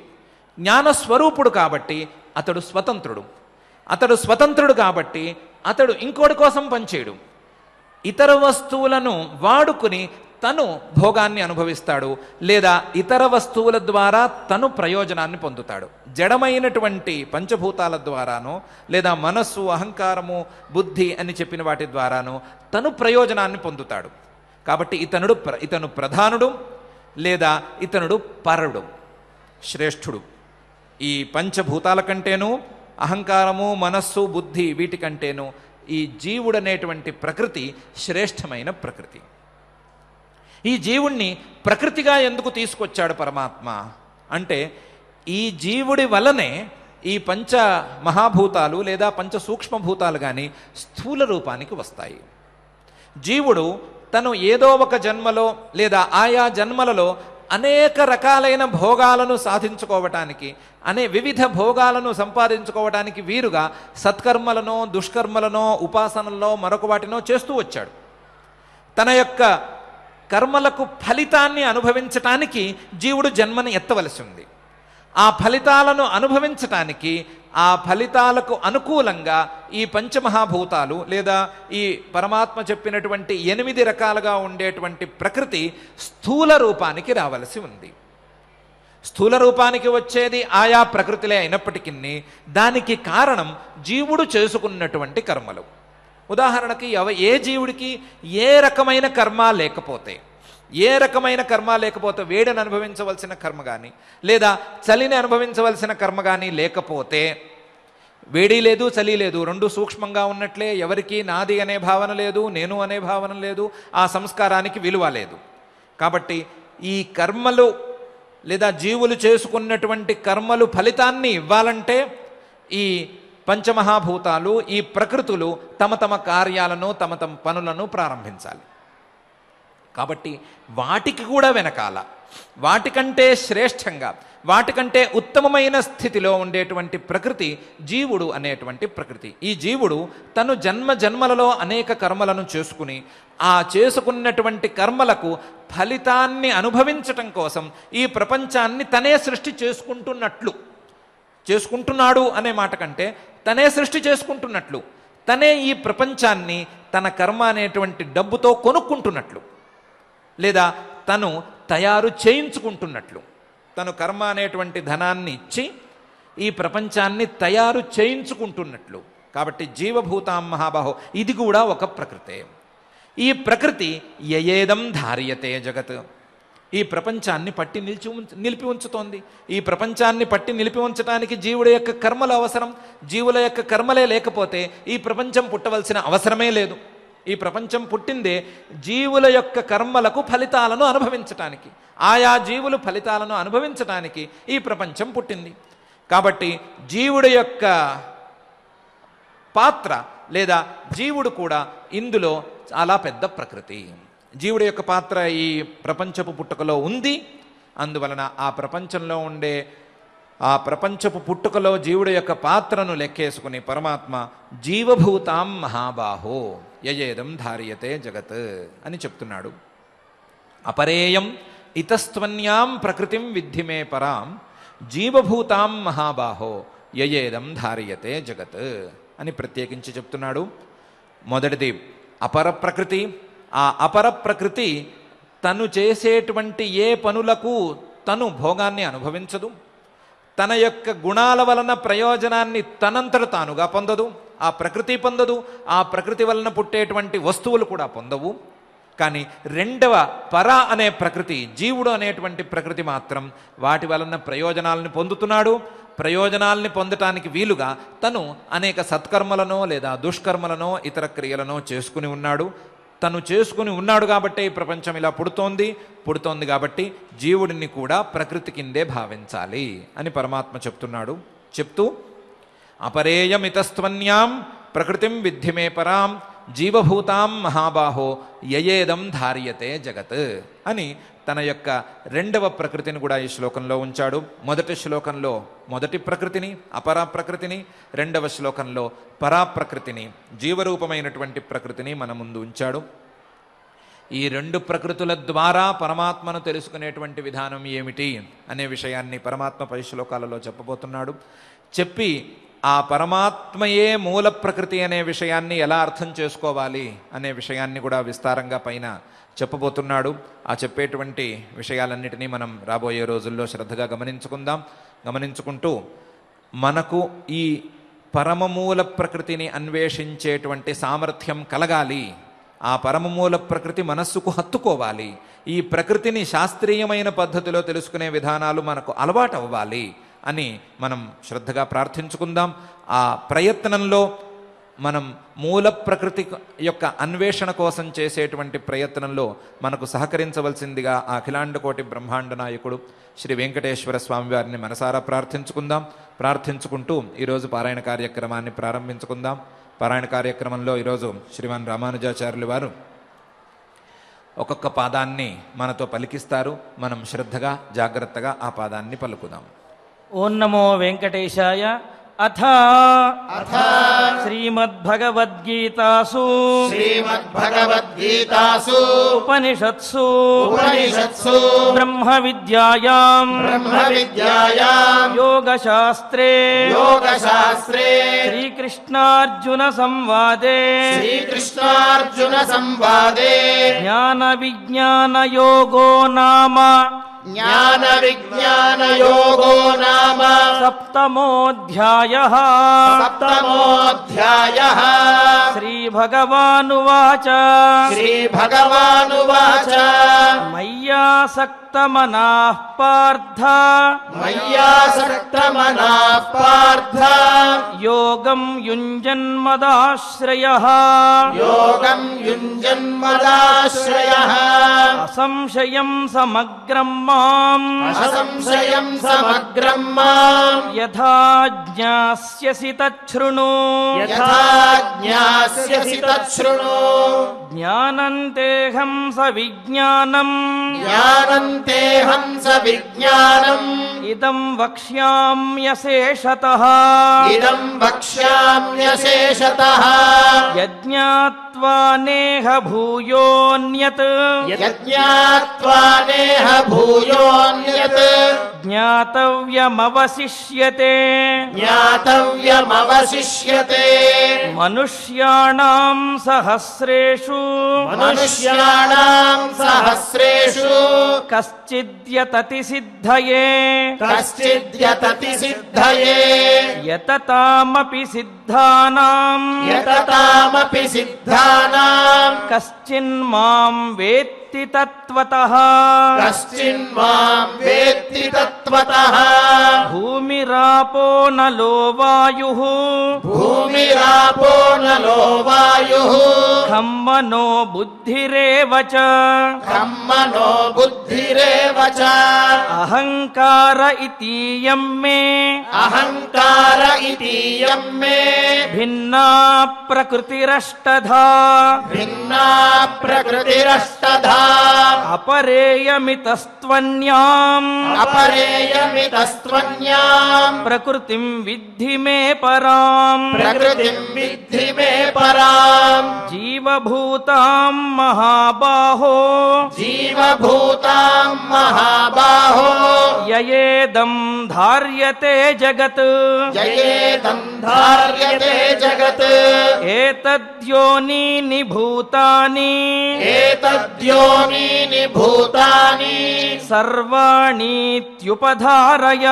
Speaker 1: జ్ఞానస్వరూపుడు కాబట్టి అతడు స్వతంత్రుడు. అతడు స్వతంత్రుడు కాబట్టి అతడు ఇంకోటి కోసం పనిచేయడు. ఇతర వస్తువులను వాడుకుని తను భోగాన్ని అనుభవిస్తాడు, లేదా ఇతర వస్తువుల ద్వారా తను ప్రయోజనాన్ని పొందుతాడు. జడమైనటువంటి పంచభూతాల ద్వారానో లేదా మనస్సు, అహంకారము, బుద్ధి అని చెప్పిన వాటి ద్వారానో తను ప్రయోజనాన్ని పొందుతాడు. కాబట్టి ఇతను ప్రధానుడు లేదా ఇతనుడు పరుడు, శ్రేష్ఠుడు. ఈ పంచభూతాల కంటేనూ, అహంకారము, మనస్సు, బుద్ధి వీటికంటేనూ ఈ జీవుడనేటువంటి ప్రకృతి శ్రేష్టమైన ప్రకృతి. ఈ జీవుణ్ణి ప్రకృతిగా ఎందుకు తీసుకొచ్చాడు పరమాత్మ అంటే, ఈ జీవుడి వలనే ఈ పంచ మహాభూతాలు లేదా పంచ సూక్ష్మభూతాలు కానీ స్థూల రూపానికి వస్తాయి. జీవుడు తను ఏదో ఒక జన్మలో లేదా ఆయా జన్మలలో అనేక రకాలైన భోగాలను సాధించుకోవటానికి, వివిధ భోగాలను సంపాదించుకోవటానికి వీరుగా సత్కర్మలనో దుష్కర్మలనో ఉపాసనలో మరొక వాటినో చేస్తూ వచ్చాడు. తన యొక్క కర్మలకు ఫలితాన్ని అనుభవించటానికి జీవుడు జన్మని ఎత్తవలసి ఉంది. ఆ ఫలితాలను అనుభవించటానికి, ఆ ఫలితాలకు అనుకూలంగా ఈ పంచమహాభూతాలు లేదా ఈ పరమాత్మ చెప్పినటువంటి 8 రకాలుగా ఉండేటువంటి ప్రకృతి స్థూల రూపానికి రావలసి ఉంది. స్థూల రూపానికి వచ్చేది ఆయా ప్రకృతిలే అయినప్పటికీ దానికి కారణం జీవుడు చేసుకున్నటువంటి కర్మలు. ఉదాహరణకి ఏ జీవుడికి ఏ రకమైన కర్మ లేకపోతే వేడిని అనుభవించవలసిన కర్మ కానీ లేదా చలిని అనుభవించవలసిన కర్మ కానీ లేకపోతే, వేడి లేదు చలి లేదు, రెండు సూక్ష్మంగా ఉన్నట్లే, ఎవరికి నాది అనే భావన లేదు, నేను అనే భావన లేదు, ఆ సంస్కారానికి విలువ లేదు. కాబట్టి ఈ కర్మలు లేదా జీవులు చేసుకున్నటువంటి కర్మలు ఫలితాన్ని ఇవ్వాలంటే ఈ పంచమహాభూతాలు, ఈ ప్రకృతులు తమ తమ కార్యాలను తమ తమ పనులను ప్రారంభించాలి. కాబట్టి వాటికి కూడా వెనకాల, వాటికంటే శ్రేష్టంగా, వాటికంటే ఉత్తమమైన స్థితిలో ఉండేటువంటి ప్రకృతి జీవుడు అనేటువంటి ప్రకృతి. ఈ జీవుడు తను జన్మలలో అనేక కర్మలను చేసుకుని, ఆ చేసుకున్నటువంటి కర్మలకు ఫలితాన్ని అనుభవించటం కోసం ఈ ప్రపంచాన్ని తనే సృష్టి చేసుకుంటున్నాడు అనే మాట కంటే తనే సృష్టి చేసుకుంటున్నట్లు, తనే ఈ ప్రపంచాన్ని తన కర్మ అనేటువంటి డబ్బుతో కొనుక్కుంటున్నట్లు లేదా తను తయారు చేయించుకుంటున్నట్లు, తను కర్మ అనేటువంటి ధనాన్ని ఇచ్చి ఈ ప్రపంచాన్ని తయారు చేయించుకుంటున్నట్లు. కాబట్టి జీవభూతాం మహాబాహో ఇది కూడా ఒక ప్రకృతే. ఈ ప్రకృతి యయేదం ధార్యతే జగత్, ఈ ప్రపంచాన్ని పట్టి నిలిపి ఉంచుతోంది. ఈ ప్రపంచాన్ని పట్టి నిలిపి ఉంచడానికి జీవుడి యొక్క కర్మలు అవసరం. జీవుల యొక్క కర్మలే లేకపోతే ఈ ప్రపంచం పుట్టవలసిన అవసరమే లేదు. ఈ ప్రపంచం పుట్టిందే జీవుల యొక్క కర్మలకు ఫలితాలను అనుభవించటానికి, ఆయా జీవులు ఫలితాలను అనుభవించటానికి ఈ ప్రపంచం పుట్టింది. కాబట్టి జీవుడి యొక్క పాత్ర లేదా జీవుడు కూడా ఇందులో చాలా పెద్ద ప్రకృతి. జీవుడి యొక్క పాత్ర ఈ ప్రపంచపు పుట్టుకలో ఉంది. అందువలన ఆ ప్రపంచంలో ఉండే ఆ ప్రపంచపు పుట్టుకలో జీవుడి యొక్క పాత్రను లెక్కేసుకుని పరమాత్మ జీవభూతాం మహాబాహో యయేదం ధార్యతే జగత్ అని చెప్తున్నాడు. అపరేయం ఇతస్త్వన్యాం ప్రకృతిం విద్ధి మే పరాం జీవభూతాం మహాబాహో యయేదం ధార్యతే జగత్ అని ప్రత్యేకించి చెప్తున్నాడు. మొదటిది అపర ప్రకృతి. ఆ అపర ప్రకృతి తను చేసేటువంటి ఏ పనులకు తను భోగాన్ని అనుభవించదు, తన యొక్క గుణాల వలన ప్రయోజనాన్ని తనంతట తానుగా పొందదు, ఆ ప్రకృతి పొందదు, ఆ ప్రకృతి వలన పుట్టేటువంటి వస్తువులు కూడా పొందవు. కానీ రెండవ పర అనే ప్రకృతి, జీవుడు అనేటువంటి ప్రకృతి మాత్రం వాటి వలన ప్రయోజనాలను పొందుతున్నాడు. ప్రయోజనాల్ని పొందటానికి వీలుగా తను అనేక సత్కర్మలనో లేదా దుష్కర్మలనో ఇతర క్రియలనో చేసుకుని ఉన్నాడు. తను చేసుకుని ఉన్నాడు కాబట్టే ఈ ప్రపంచం ఇలా పుడుతోంది కాబట్టి జీవుడిని కూడా ప్రకృతి కిందే భావించాలి అని పరమాత్మ చెప్తున్నాడు. చెప్తూ అపరేయమితస్త్వన్యాం ప్రకృతిం విద్ధి మే పరాం జీవభూతాం మహాబాహో యయేదం ధార్యతే జగత్ అని తన యొక్క రెండవ ప్రకృతిని కూడా ఈ శ్లోకంలో ఉంచాడు. మొదటి శ్లోకంలో మొదటి ప్రకృతిని అపరా ప్రకృతిని, రెండవ శ్లోకంలో పరాప్రకృతిని జీవరూపమైనటువంటి ప్రకృతిని మన ముందు ఉంచాడు. ఈ రెండు ప్రకృతుల ద్వారా పరమాత్మను తెలుసుకునేటువంటి విధానం ఏమిటి అనే విషయాన్ని పరమాత్మ పై శ్లోకాలలో చెప్పబోతున్నాడు. చెప్పి ఆ పరమాత్మయే మూల ప్రకృతి అనే విషయాన్ని ఎలా అర్థం చేసుకోవాలి అనే విషయాన్ని కూడా విస్తారంగా పైన చెప్పబోతున్నాడు. ఆ చెప్పేటువంటి విషయాలన్నిటినీ మనం రాబోయే రోజుల్లో శ్రద్ధగా గమనించుకుంటూ మనకు ఈ పరమమూల ప్రకృతిని అన్వేషించేటువంటి సామర్థ్యం కలగాలి. ఆ పరమమూల ప్రకృతి మనస్సుకు హత్తుకోవాలి. ఈ ప్రకృతిని శాస్త్రీయమైన పద్ధతిలో తెలుసుకునే విధానాలు మనకు అలవాటు అవ్వాలి అని మనం శ్రద్ధగా ప్రార్థించుకుందాం. ఆ ప్రయత్నంలో మనం మూల ప్రకృతి యొక్క అన్వేషణ కోసం చేసేటువంటి ప్రయత్నంలో మనకు సహకరించవలసిందిగా ఆ అఖిలాండకోటి బ్రహ్మాండ నాయకుడు శ్రీ వెంకటేశ్వర స్వామి వారిని మనసారా ప్రార్థించుకుందాం. ప్రార్థించుకుంటూ ఈరోజు పారాయణ కార్యక్రమాన్ని ప్రారంభించుకుందాం. పారాయణ కార్యక్రమంలో ఈరోజు శ్రీమాన్ రామానుజాచార్యులు వారు ఒక్కొక్క పాదాన్ని మనతో పలికిస్తారు. మనం శ్రద్ధగా జాగ్రత్తగా ఆ పాదాన్ని పలుకుదాం.
Speaker 2: ఓం నమో వెంకటేశాయ. అథ శ్రీమద్భగవద్గీతాసు ఉపనిషత్సు బ్రహ్మ విద్యాయాం యోగశాస్త్రే శ్రీకృష్ణార్జున సంవాదే జ్ఞాన విజ్ఞాన యోగో నామ సప్తమోऽధ్యాయః. శ్రీభగవానువాచ మయ్యాసక్తమనాః పార్థ యోగం యుంజన్మదాశ్రయః అసంశయం సమగ్రం మాం యథా జ్ఞాస్యసి తచ్ఛృణు. జ్ఞానంతేహం సవిజ్ఞానం ఇదం వక్ష్యామ్యశేషతః యజ్ఞాత్వా నేహ భూయోన్యత్ జ్ఞాతవ్యమవశిష్యతే. మనుష్యాణాం సహస్రేషు కశ్చిద్యతతి సిద్ధయే యతతామపి సిద్ధానాం కశ్చిన్మాం వేత్తి తత్వతః భూమిరాపో నలో వాయుః ఖమ్మనో బుద్ధిరేవ చ అహంకార ఇతీయం మే భిన్నా ప్రకృతిరష్టధా అపరేయమితస్త్వన్యాం ప్రకృతిం విద్ధి మే పరాం జీవభూతాం మహాబాహో యయేదం ధార్యతే జగత్ ఏతద్యోనీని భూతాని సర్వాణీత్యుపధారయ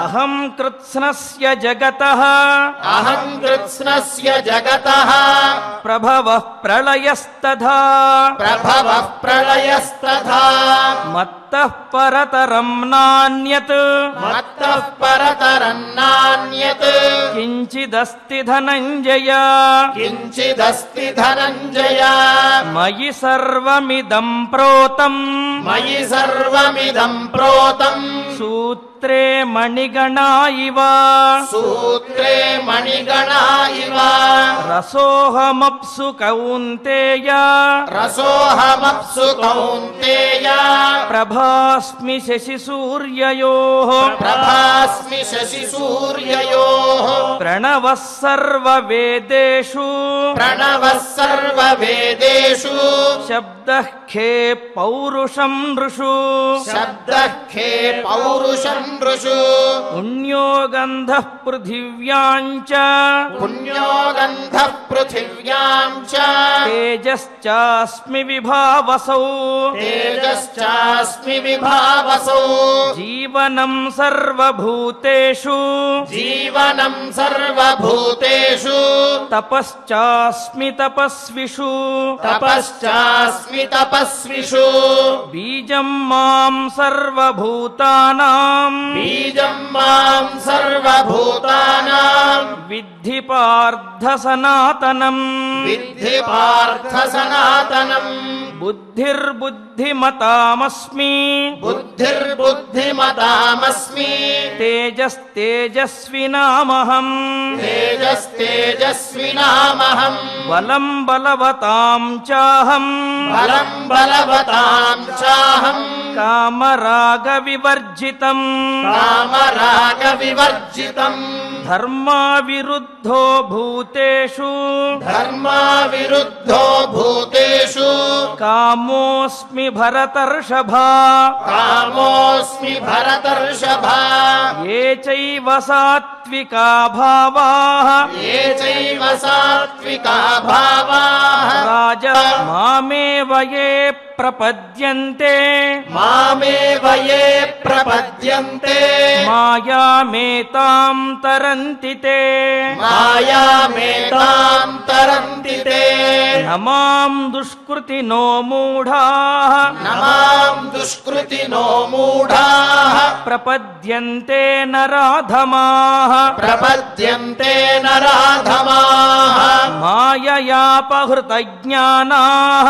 Speaker 2: అహం కృత్స్నస్య జగతః ప్రభవః ప్రళయస్తథా మత్తః పరతరం నాన్యత్ కించిదస్తి ధనంజయ మయి సర్వమిదం ప్రోతం సూత్రే మణిగణా ఇవ రసోహమప్సు కౌంతేయ ప్రభాస్మి శశి సూర్యయోః ప్రణవః సర్వవేదేషు శబ్దః ఖే పౌరుషం నృషు పుణ్యో గంధః పృథివ్యాం చ తేజశ్చాస్మి విభావసౌ జీవనం సర్వభూతేషు తపశ్చాస్మి తపస్విషు బీజం మాం సర్వభూతానాం बीजं मां सर्वभूतानां विद्धि पार्थ सनातनम् विद्धि पार्थ सनातनम् बुद्धिर्बुद्धिमतामस्मि बुद्धिर्बुद्धिमतामस्मि तेजस्तेजस्विनामहम् तेजस्तेजस्विनामहम् बलं बलवतां चाहम् बलं बलवतां चाहम् कामरागविवर्जितम् कामरागविवर्जितम् धर्माविरुद्धो भूतेषु धर्माविरुद्धो भूतेषु कामोऽस्मि भरतर्षभा कामोऽस्मि भरतर्षभा ये चैव सात्विका भावाः ये चैव सात्विका भावाः राजा मामेव ये प्रपद्यन्ते मामेव ये प्रपद्यन्ते मायामेतां तरन्ति ते मायामेतां तरन्ति ते न मां दुष्कृतिनो मूढाः न मां दुष्कृतिनो मूढाः प्रपद्यन्ते नराधमाः प्रपद्यन्ते नराधमाः माययापहृतज्ञानाः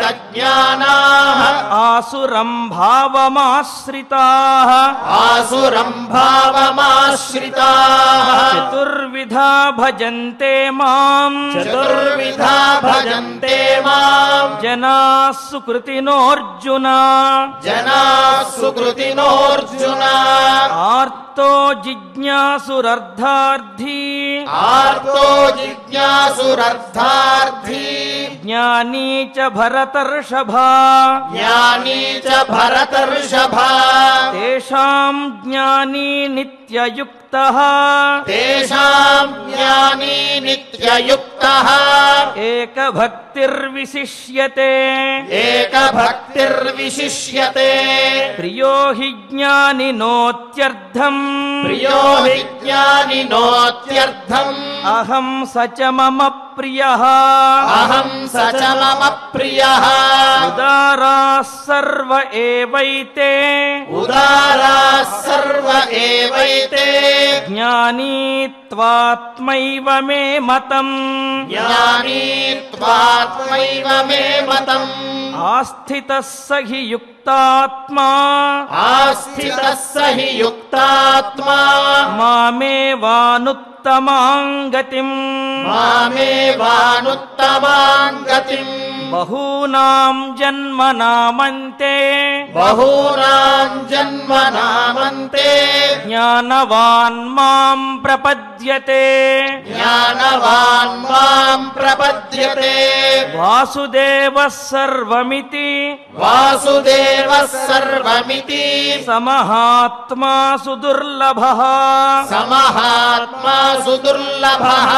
Speaker 2: माययापहृतज्ञानाः आसुरं भावमाश्रिताः आसुरं भावमाश्रिताः चतुर्विधा भजन्ते मां चतुर्विधा भजन्ते मां जनाः सुकृतिनोऽर्जुन जनाः सुकृतिनोऽर्जुन आर्तो जिज्ञासुरर्धार्थी आर्तो जिज्ञासुरर्धार्थी ज्ञानी च भरतर्षभा ज्ञानी च भरतर्षभा तेषां ज्ञानी नित्ययुक्तः तेषां ज्ञानी नित्ययुक्तः एकभक्तिर्विशिष्यते एकभक्तिर्विशिष्यते प्रियो हि ज्ञानिनोत्यर्थम् प्रियो हि ज्ञानिनोत्यर्थम् अहं स च मम प्रियः अहं स च मम प्रियः उदाराः सर्व एवैते उदाराः सर्व एवैते ज्ञानी त्वात्मैव मे मतम् ज्ञानी त्वात्मैव मे मतम् आस्थितः स हि युक्तात्मा आस्थितः स हि युक्तात्मा मामेवानुत्तमां गतिम् मामेवानुत्तमां गतिम् बहूनां जन्मनामन्ते बहूनां जन्मनामन्ते ज्ञानवान् मां प्रपद्यते ज्ञानवान् मां प्रपद्यते वासुदेवः सर्वमिति वासुदेवः सर्वमिति समहात्मा सुदुर्लभः समहात्मा सुदुर्लभः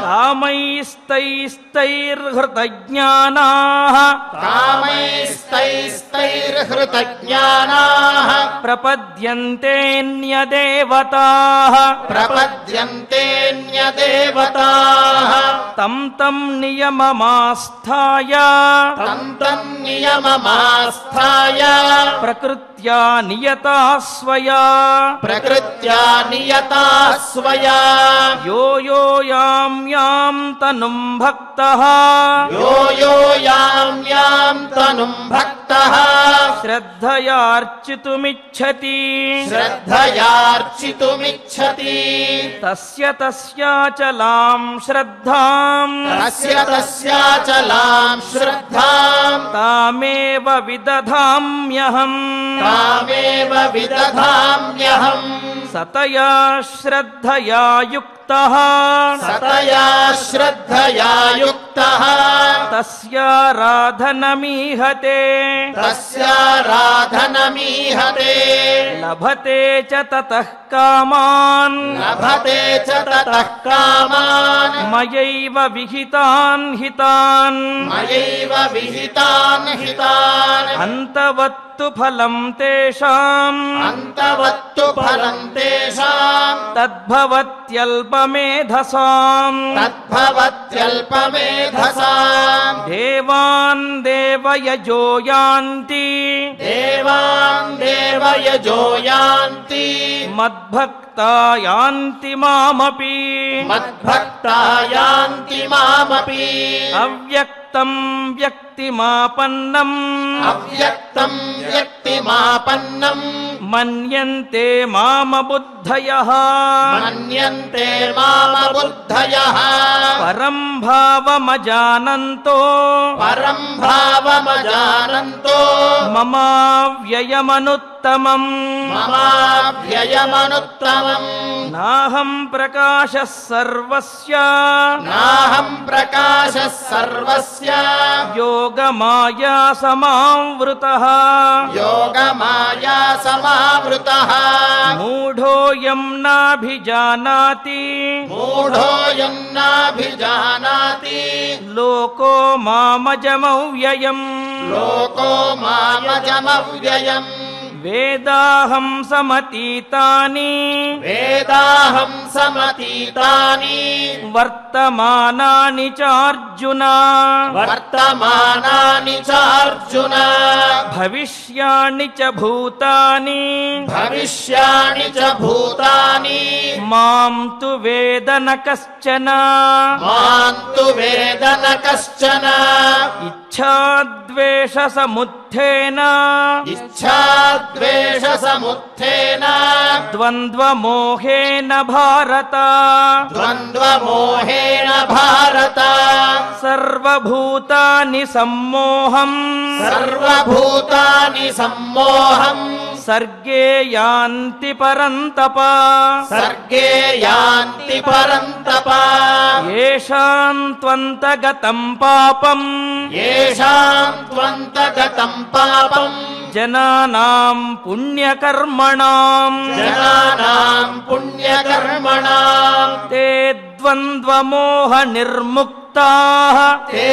Speaker 2: कामैस्तैस्तैर्हृतज्ञानाः कामैस्तैस्तैर्हृतज्ञानाः प्रपद्यन्तेऽन्यदेवताः प्रपद्यन्तेऽन्यदेवताः तं तं नियममास्थाय तं तं नियममास्थाय प्रकृत्या नियता स्वया प्रकृत्या नियता स्वया यो यो यां यां तनुं भक्तः यो यो यां यां तनुं भक्तः श्रद्धयार्चितुमिच्छति श्रद्धयार्चितुमिच्छति तस्य तस्याचलां श्रद्धां तस्य तस्याचलां श्रद्धां तामेव विदधाम्यहम् तामेव विदधाम्यहम् सतया श्रद्धया युक्तः सतया श्रद्धया युक्तः तस्याराधनमीहते तस्याराधनमीहते लभते च ततः कामान् लभते च ततः कामान् मयैव विहितान् हितान् मयैव विहितान् हितान् अन्तवत् అంతవత్తు ఫలం తేషాం
Speaker 3: అంతవత్తు ఫలం తేషాం
Speaker 2: తద్భవత్యల్పమేధసాం
Speaker 3: తద్భవత్యల్పమేధసాం
Speaker 2: దేవాన్ దేవయజో యాంతి
Speaker 3: దేవాన్ దేవయజో యాంతి
Speaker 2: మద్భక్తా యాంతి మామపి
Speaker 3: మద్భక్తా యాంతి మామపి
Speaker 2: అవ్యక్తం వ్యక్తిమాపన్నం
Speaker 3: అవ్యక్తం వ్యక్తిమాపన్నం
Speaker 2: మన్యంతే మామ బుద్ధయః
Speaker 3: మన్యంతే మామ బుద్ధయః
Speaker 2: పరం భావమజానంతో
Speaker 3: పరం భావమజానంతో
Speaker 2: మమావ్యయమనుత్తమం
Speaker 3: మమావ్యయమనుత్తమం
Speaker 2: నాహం ప్రకాశः సర్వస్య
Speaker 3: నాహం ప్రకాశः సర్వస్య
Speaker 2: యోగమాయా సమావృతః
Speaker 3: యోగమాయా సమావృతః
Speaker 2: మూఢోయం నాభిజానాతి
Speaker 3: మూఢోయం నాభిజానాతి
Speaker 2: లోకో మామజమవ్యయం
Speaker 3: లోకో మామజమవ్యయం
Speaker 2: వేదాహం సమతీతాని
Speaker 3: వేదాహం సమతీతాని
Speaker 2: వర్తమానాని చార్జున
Speaker 3: వర్తమానాని చార్జున
Speaker 2: భవిష్యాణి చ భూతాని
Speaker 3: భవిష్యాణి చ భూతాని
Speaker 2: మాం తు వేద న కశ్చన
Speaker 3: మాంతు వేదన కశ్చన
Speaker 2: ఇచ్ఛాద్వేష సముత్థేన
Speaker 3: ఇచ్ఛాద్వేష సముత్థేన
Speaker 2: ద్వంద్వమోహేన భారత
Speaker 3: ద్వంద్వమోహేన భారత
Speaker 2: సర్వభూతాని సమ్మోహం
Speaker 3: సర్వభూతాని సమ్మోహం
Speaker 2: సర్గే యాంతి పరంతప
Speaker 3: సర్గే యాంతి పరంతప
Speaker 2: యేషాం త్వంతగతం పాపం
Speaker 3: యేషాం త్వంతగతం పాపం
Speaker 2: జనానాం పుణ్యకర్మణాం
Speaker 3: జనానాం పుణ్యకర్మణాం
Speaker 2: తే ద్వంద్వమోహ నిర్ముక్తాః
Speaker 3: తే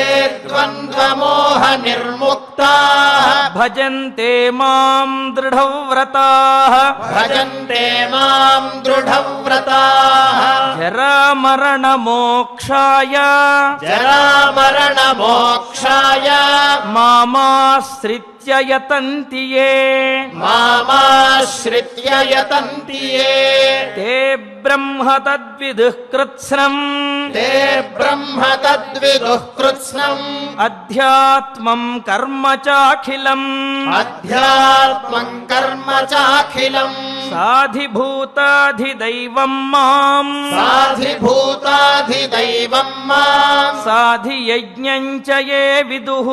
Speaker 3: ద్వంద్వమోహ నిర్ముక్తాః
Speaker 2: భజంతే మాం దృఢవ్రతాః
Speaker 3: భజంతే మాం దృఢవ్రతాః
Speaker 2: జరామరణ మోక్షాయ
Speaker 3: జరామరణ మోక్షాయ
Speaker 2: మామాశ్రిత్య యతంతి యే
Speaker 3: మామాశ్రిత్య యతంతి యే
Speaker 2: తే బ్రహ్మ తద్విదుః కృత్స్నం
Speaker 3: తే బ్రహ్మ తద్విదుః కృత్స్నం
Speaker 2: అధ్యాత్మం కర్మ చాఖిలం
Speaker 3: అధ్యాత్మం కర్మ చాఖిలం
Speaker 2: సాధిభూతాధిదైవం మాం
Speaker 3: సాధిభూతాధిదైవం మాం
Speaker 2: సాధియజ్ఞం చ యే విదుః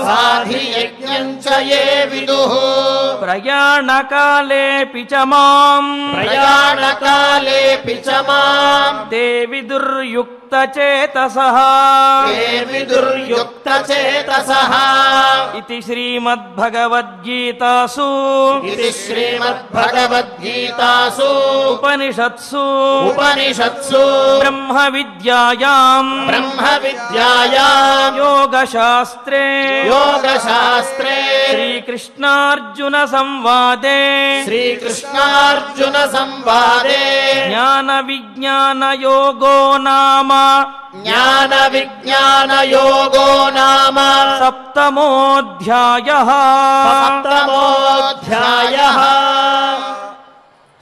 Speaker 3: సాధియజ్ఞం చ యే విదుః
Speaker 2: ప్రయాణకాలేపి చ మాం
Speaker 3: ప్రయాణకాలేపి చ మాం
Speaker 2: తే విదుర్యుక్తచేతసః
Speaker 3: తే విదుర్యుక్తచేతసః
Speaker 2: ఇతి శ్రీమద్భగవద్గీతాసు
Speaker 3: ఇది శ్రీమద్భగవద్గీతాసు
Speaker 2: ఉపనిషత్సు
Speaker 3: ఉపనిషత్సు
Speaker 2: బ్రహ్మ విద్యాయాం
Speaker 3: బ్రహ్మ విద్యాయాం
Speaker 2: యోగశాస్త్రే
Speaker 3: యోగశాస్త్రే
Speaker 2: శ్రీకృష్ణార్జున సంవాదే
Speaker 3: శ్రీకృష్ణార్జున సంవాదే
Speaker 2: జ్ఞాన విజ్ఞాన యోగో నామ
Speaker 3: జ్ఞాన విజ్ఞాన యోగో నామ
Speaker 2: సప్తమోऽధ్యాయః.
Speaker 3: సప్తమోऽధ్యాయః.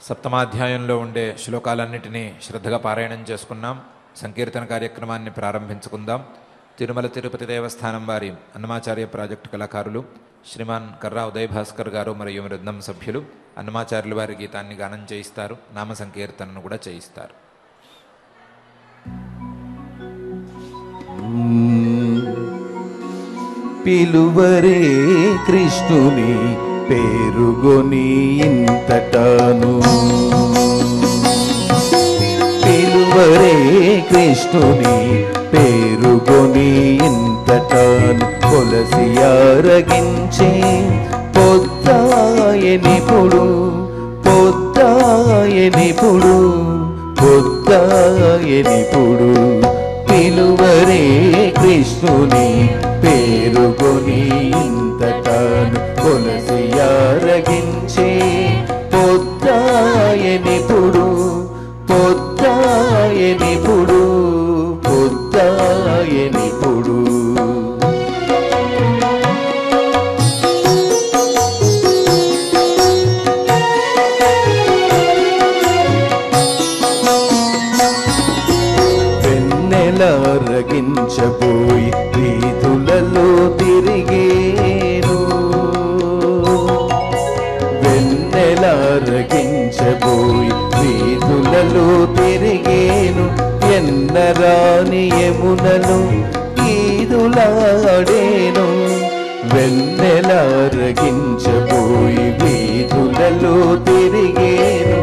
Speaker 1: సప్తమాధ్యాయంలో ఉండే శ్లోకాలన్నిటినీ శ్రద్ధగా పారాయణం చేసుకున్నాం. సంకీర్తన కార్యక్రమాన్ని ప్రారంభించుకుందాం. తిరుమల తిరుపతి దేవస్థానం వారి అన్నమాచార్య ప్రాజెక్టు కళాకారులు శ్రీమాన్ కర్రా ఉదయ్ భాస్కర్ గారు మరియు బృందం సభ్యులు అన్నమాచార్యుల వారి గీతాన్ని గానం చేయిస్తారు. నామ సంకీర్తనను కూడా చేయిస్తారు.
Speaker 4: పిలువరే కృష్ణుని పేరుగొని ఇంతటాను, పిలువరే కృష్ణుని పేరుగొని ఇంతటాను, కొలసి ఆరగించే పొద్దాయనిపుడు పొద్దాయనిపుడు పొద్దాయనిపుడు, పిలువరే కృష్ణుని పేరుగొని ఇంతటాను, కొలసి ఎన్నరాని యమునలు ఈదులాడేను వెన్నెలారగించబోయి వీధులలో తిరిగేను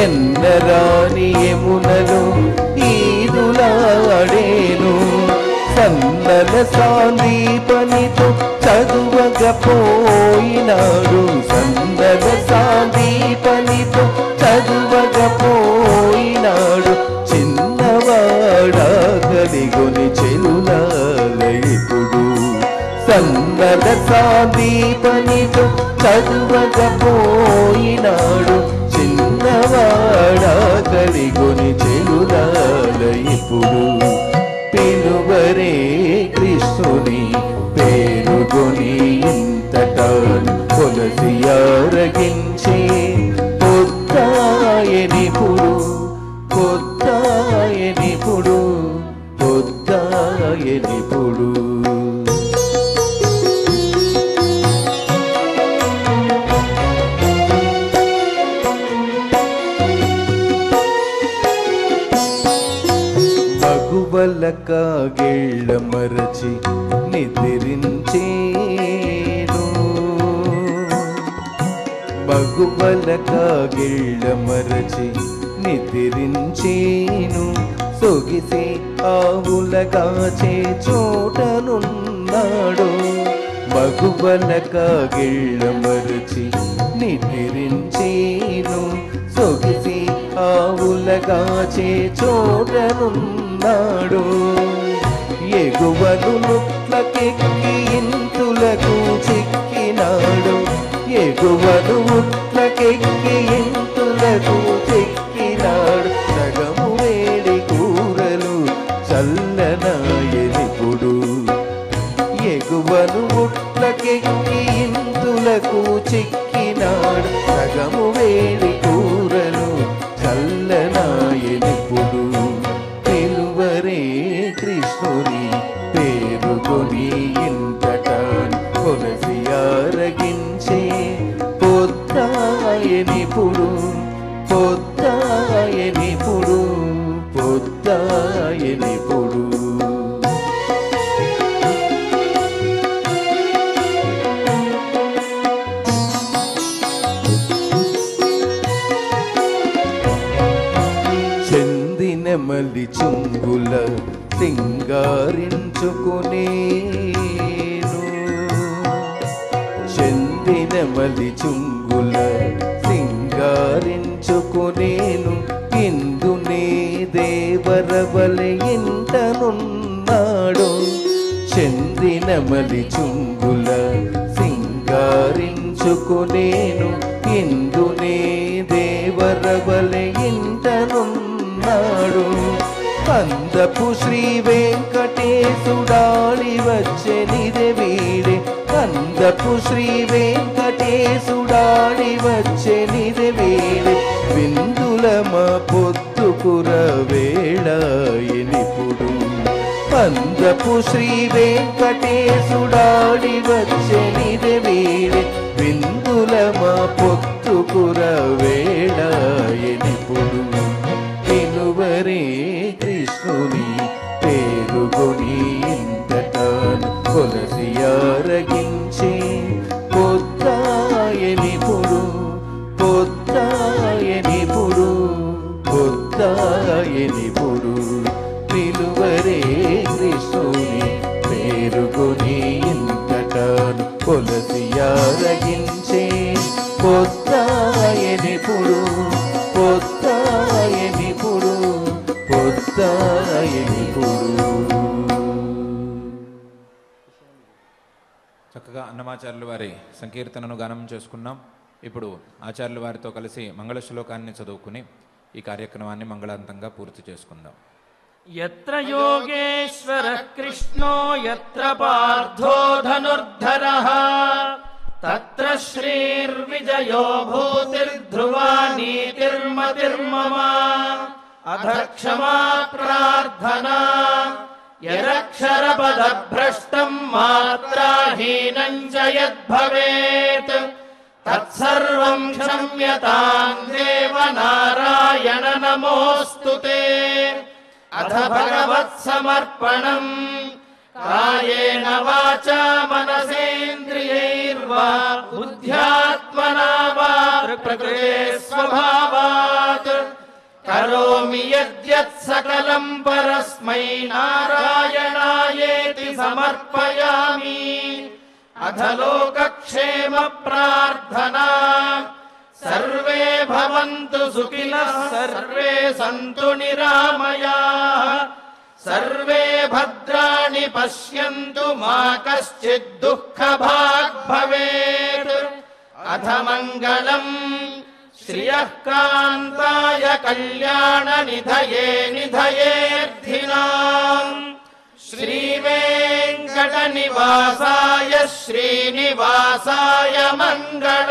Speaker 4: ఎన్నరాని యమునలు ఈదులాడేను సన్నల సాందీపనితో చదువకపోయినాడు సన్నల సాందీపనితో చదువకపోయినాడు చిన్నవాడా కలిగొని చెలులాల ఇప్పుడు సన్నల సాందీపనితో చదువకపోయినాడు చిన్నవాడా కలిగొని చెలులాల ఇప్పుడు పిలువరే కృష్ణుని పేరుగొని ఇంతటాను కొలసి ఆరగించే పొద్దాయనిపుడు పొద్దాయనిపుడు పొద్దాయనిపుడు కాగేళ్ళ మరచి నిద్రించేను మగుబల కాగేళ్ళ మరచి నిద్రించేను సొగిసి ఆవులగాచే చోటనున్నాడు మగుబల కాగేళ్ళ మరచి నిద్రించేను సొగిసి ఆవులగాచే చోటనున్నాడు ఎగువను నుట్లకెక్కి ఇంతులకు చిక్కినాడు ఎగువను ఉట్లకెక్కి ఇంతులకు చిక్కినాడు సగము వేడి కూరలు చల్లనాయనిపుడు ఎగువను ఉట్లకెక్కి ఇంతులకు చిక్కినాడు సగము వేడి కూరలు చల్లనాయనిపుడు పిలువరే కృష్ణుని పేరుగొని ఇంతటాన్ కొలసి ఆరగించే పొద్దాయనిపుడు పొద్దాయనిపుడు పొద్దాయనిపుడు నెమలి చుంగుల సింగారించుకునేను చెందినమలి చుంగుల సింగారించుకునేను ఇందునే దేవరవలె ఇంటనున్నాడు చెందినమలి చుంగుల సింగారించుకునేను ఇందునే దేవరవలె ఇంటనున్నాడు అందపు శ్రీ వెంకటేశుడాడి వచ్చెనిదే వీడే అందపు శ్రీ వెంకటేశుడాడి వచ్చెనిదే వీడే విందులమ పొద్దుకుర వేళ ఎనిపుడు అందపు శ్రీ వెంకటేశుడాడి వచ్చెనిదే వీడే విందులమ పొద్దుకుర వేళ ఎనిపుడు పిలువరే కృష్ణుని పేరుగొని ఇంతటాను కొలసి ఆరగించే పొద్దాయనిపుడు పొద్దాయనిపుడు పొద్దాయనిపుడు పిలువరే కృష్ణుని పేరుగొని ఇంతటాను కొలసి ఆరగించే పొద్దాయనిపుడు పొద్దాయనిపుడు పొద్దాయనిపుడు.
Speaker 1: చక్కగా అన్నమాచార్యుల వారి సంకీర్తనను గానం చేసుకున్నాం. ఇప్పుడు ఆచార్యుల వారితో కలిసి మంగళ శ్లోకాన్ని చదువుకుని ఈ కార్యక్రమాన్ని మంగళాంతంగా పూర్తి చేసుకుందాం.
Speaker 2: యత్ర యోగేశ్వరః కృష్ణో యత్ర పార్థో ధనుర్ధరః తత్ర శ్రీర్విజయో భూతిర్ధ్రువా నీతిర్మతిర్మమ అధ క్షమా ప్రార్థనా యదక్షరపదభ్రష్టం మాత్రాహీనం చ యద్భవేత్ తత్సర్వం క్షమ్యతాం దేవ నారాయణ నమోऽస్తు తే.
Speaker 3: अथ भगवत्समर्पणम् कायेन वाचा मनसेन्द्रियैर्वा बुद्ध्यात्मना वा प्रकृते स्वभावात् करोमि यद्यत् सकलम् परस्मै नारायणायेति समर्पयामि। अथ लोकक्षेम प्रार्थना सर्वे भवन्तु सुखिनः सर्वे सन्तु निरामयाः सर्वे भद्राणि पश्यन्तु मा कश्चित् दुःखभाग् भवेत्। अथ मङ्गलम् श्रियः कान्ताय कल्याणनिधये निधयेऽर्थिनाम् श्रीवेङ्कटनिवासाय श्रीनिवासाय मङ्गलम्।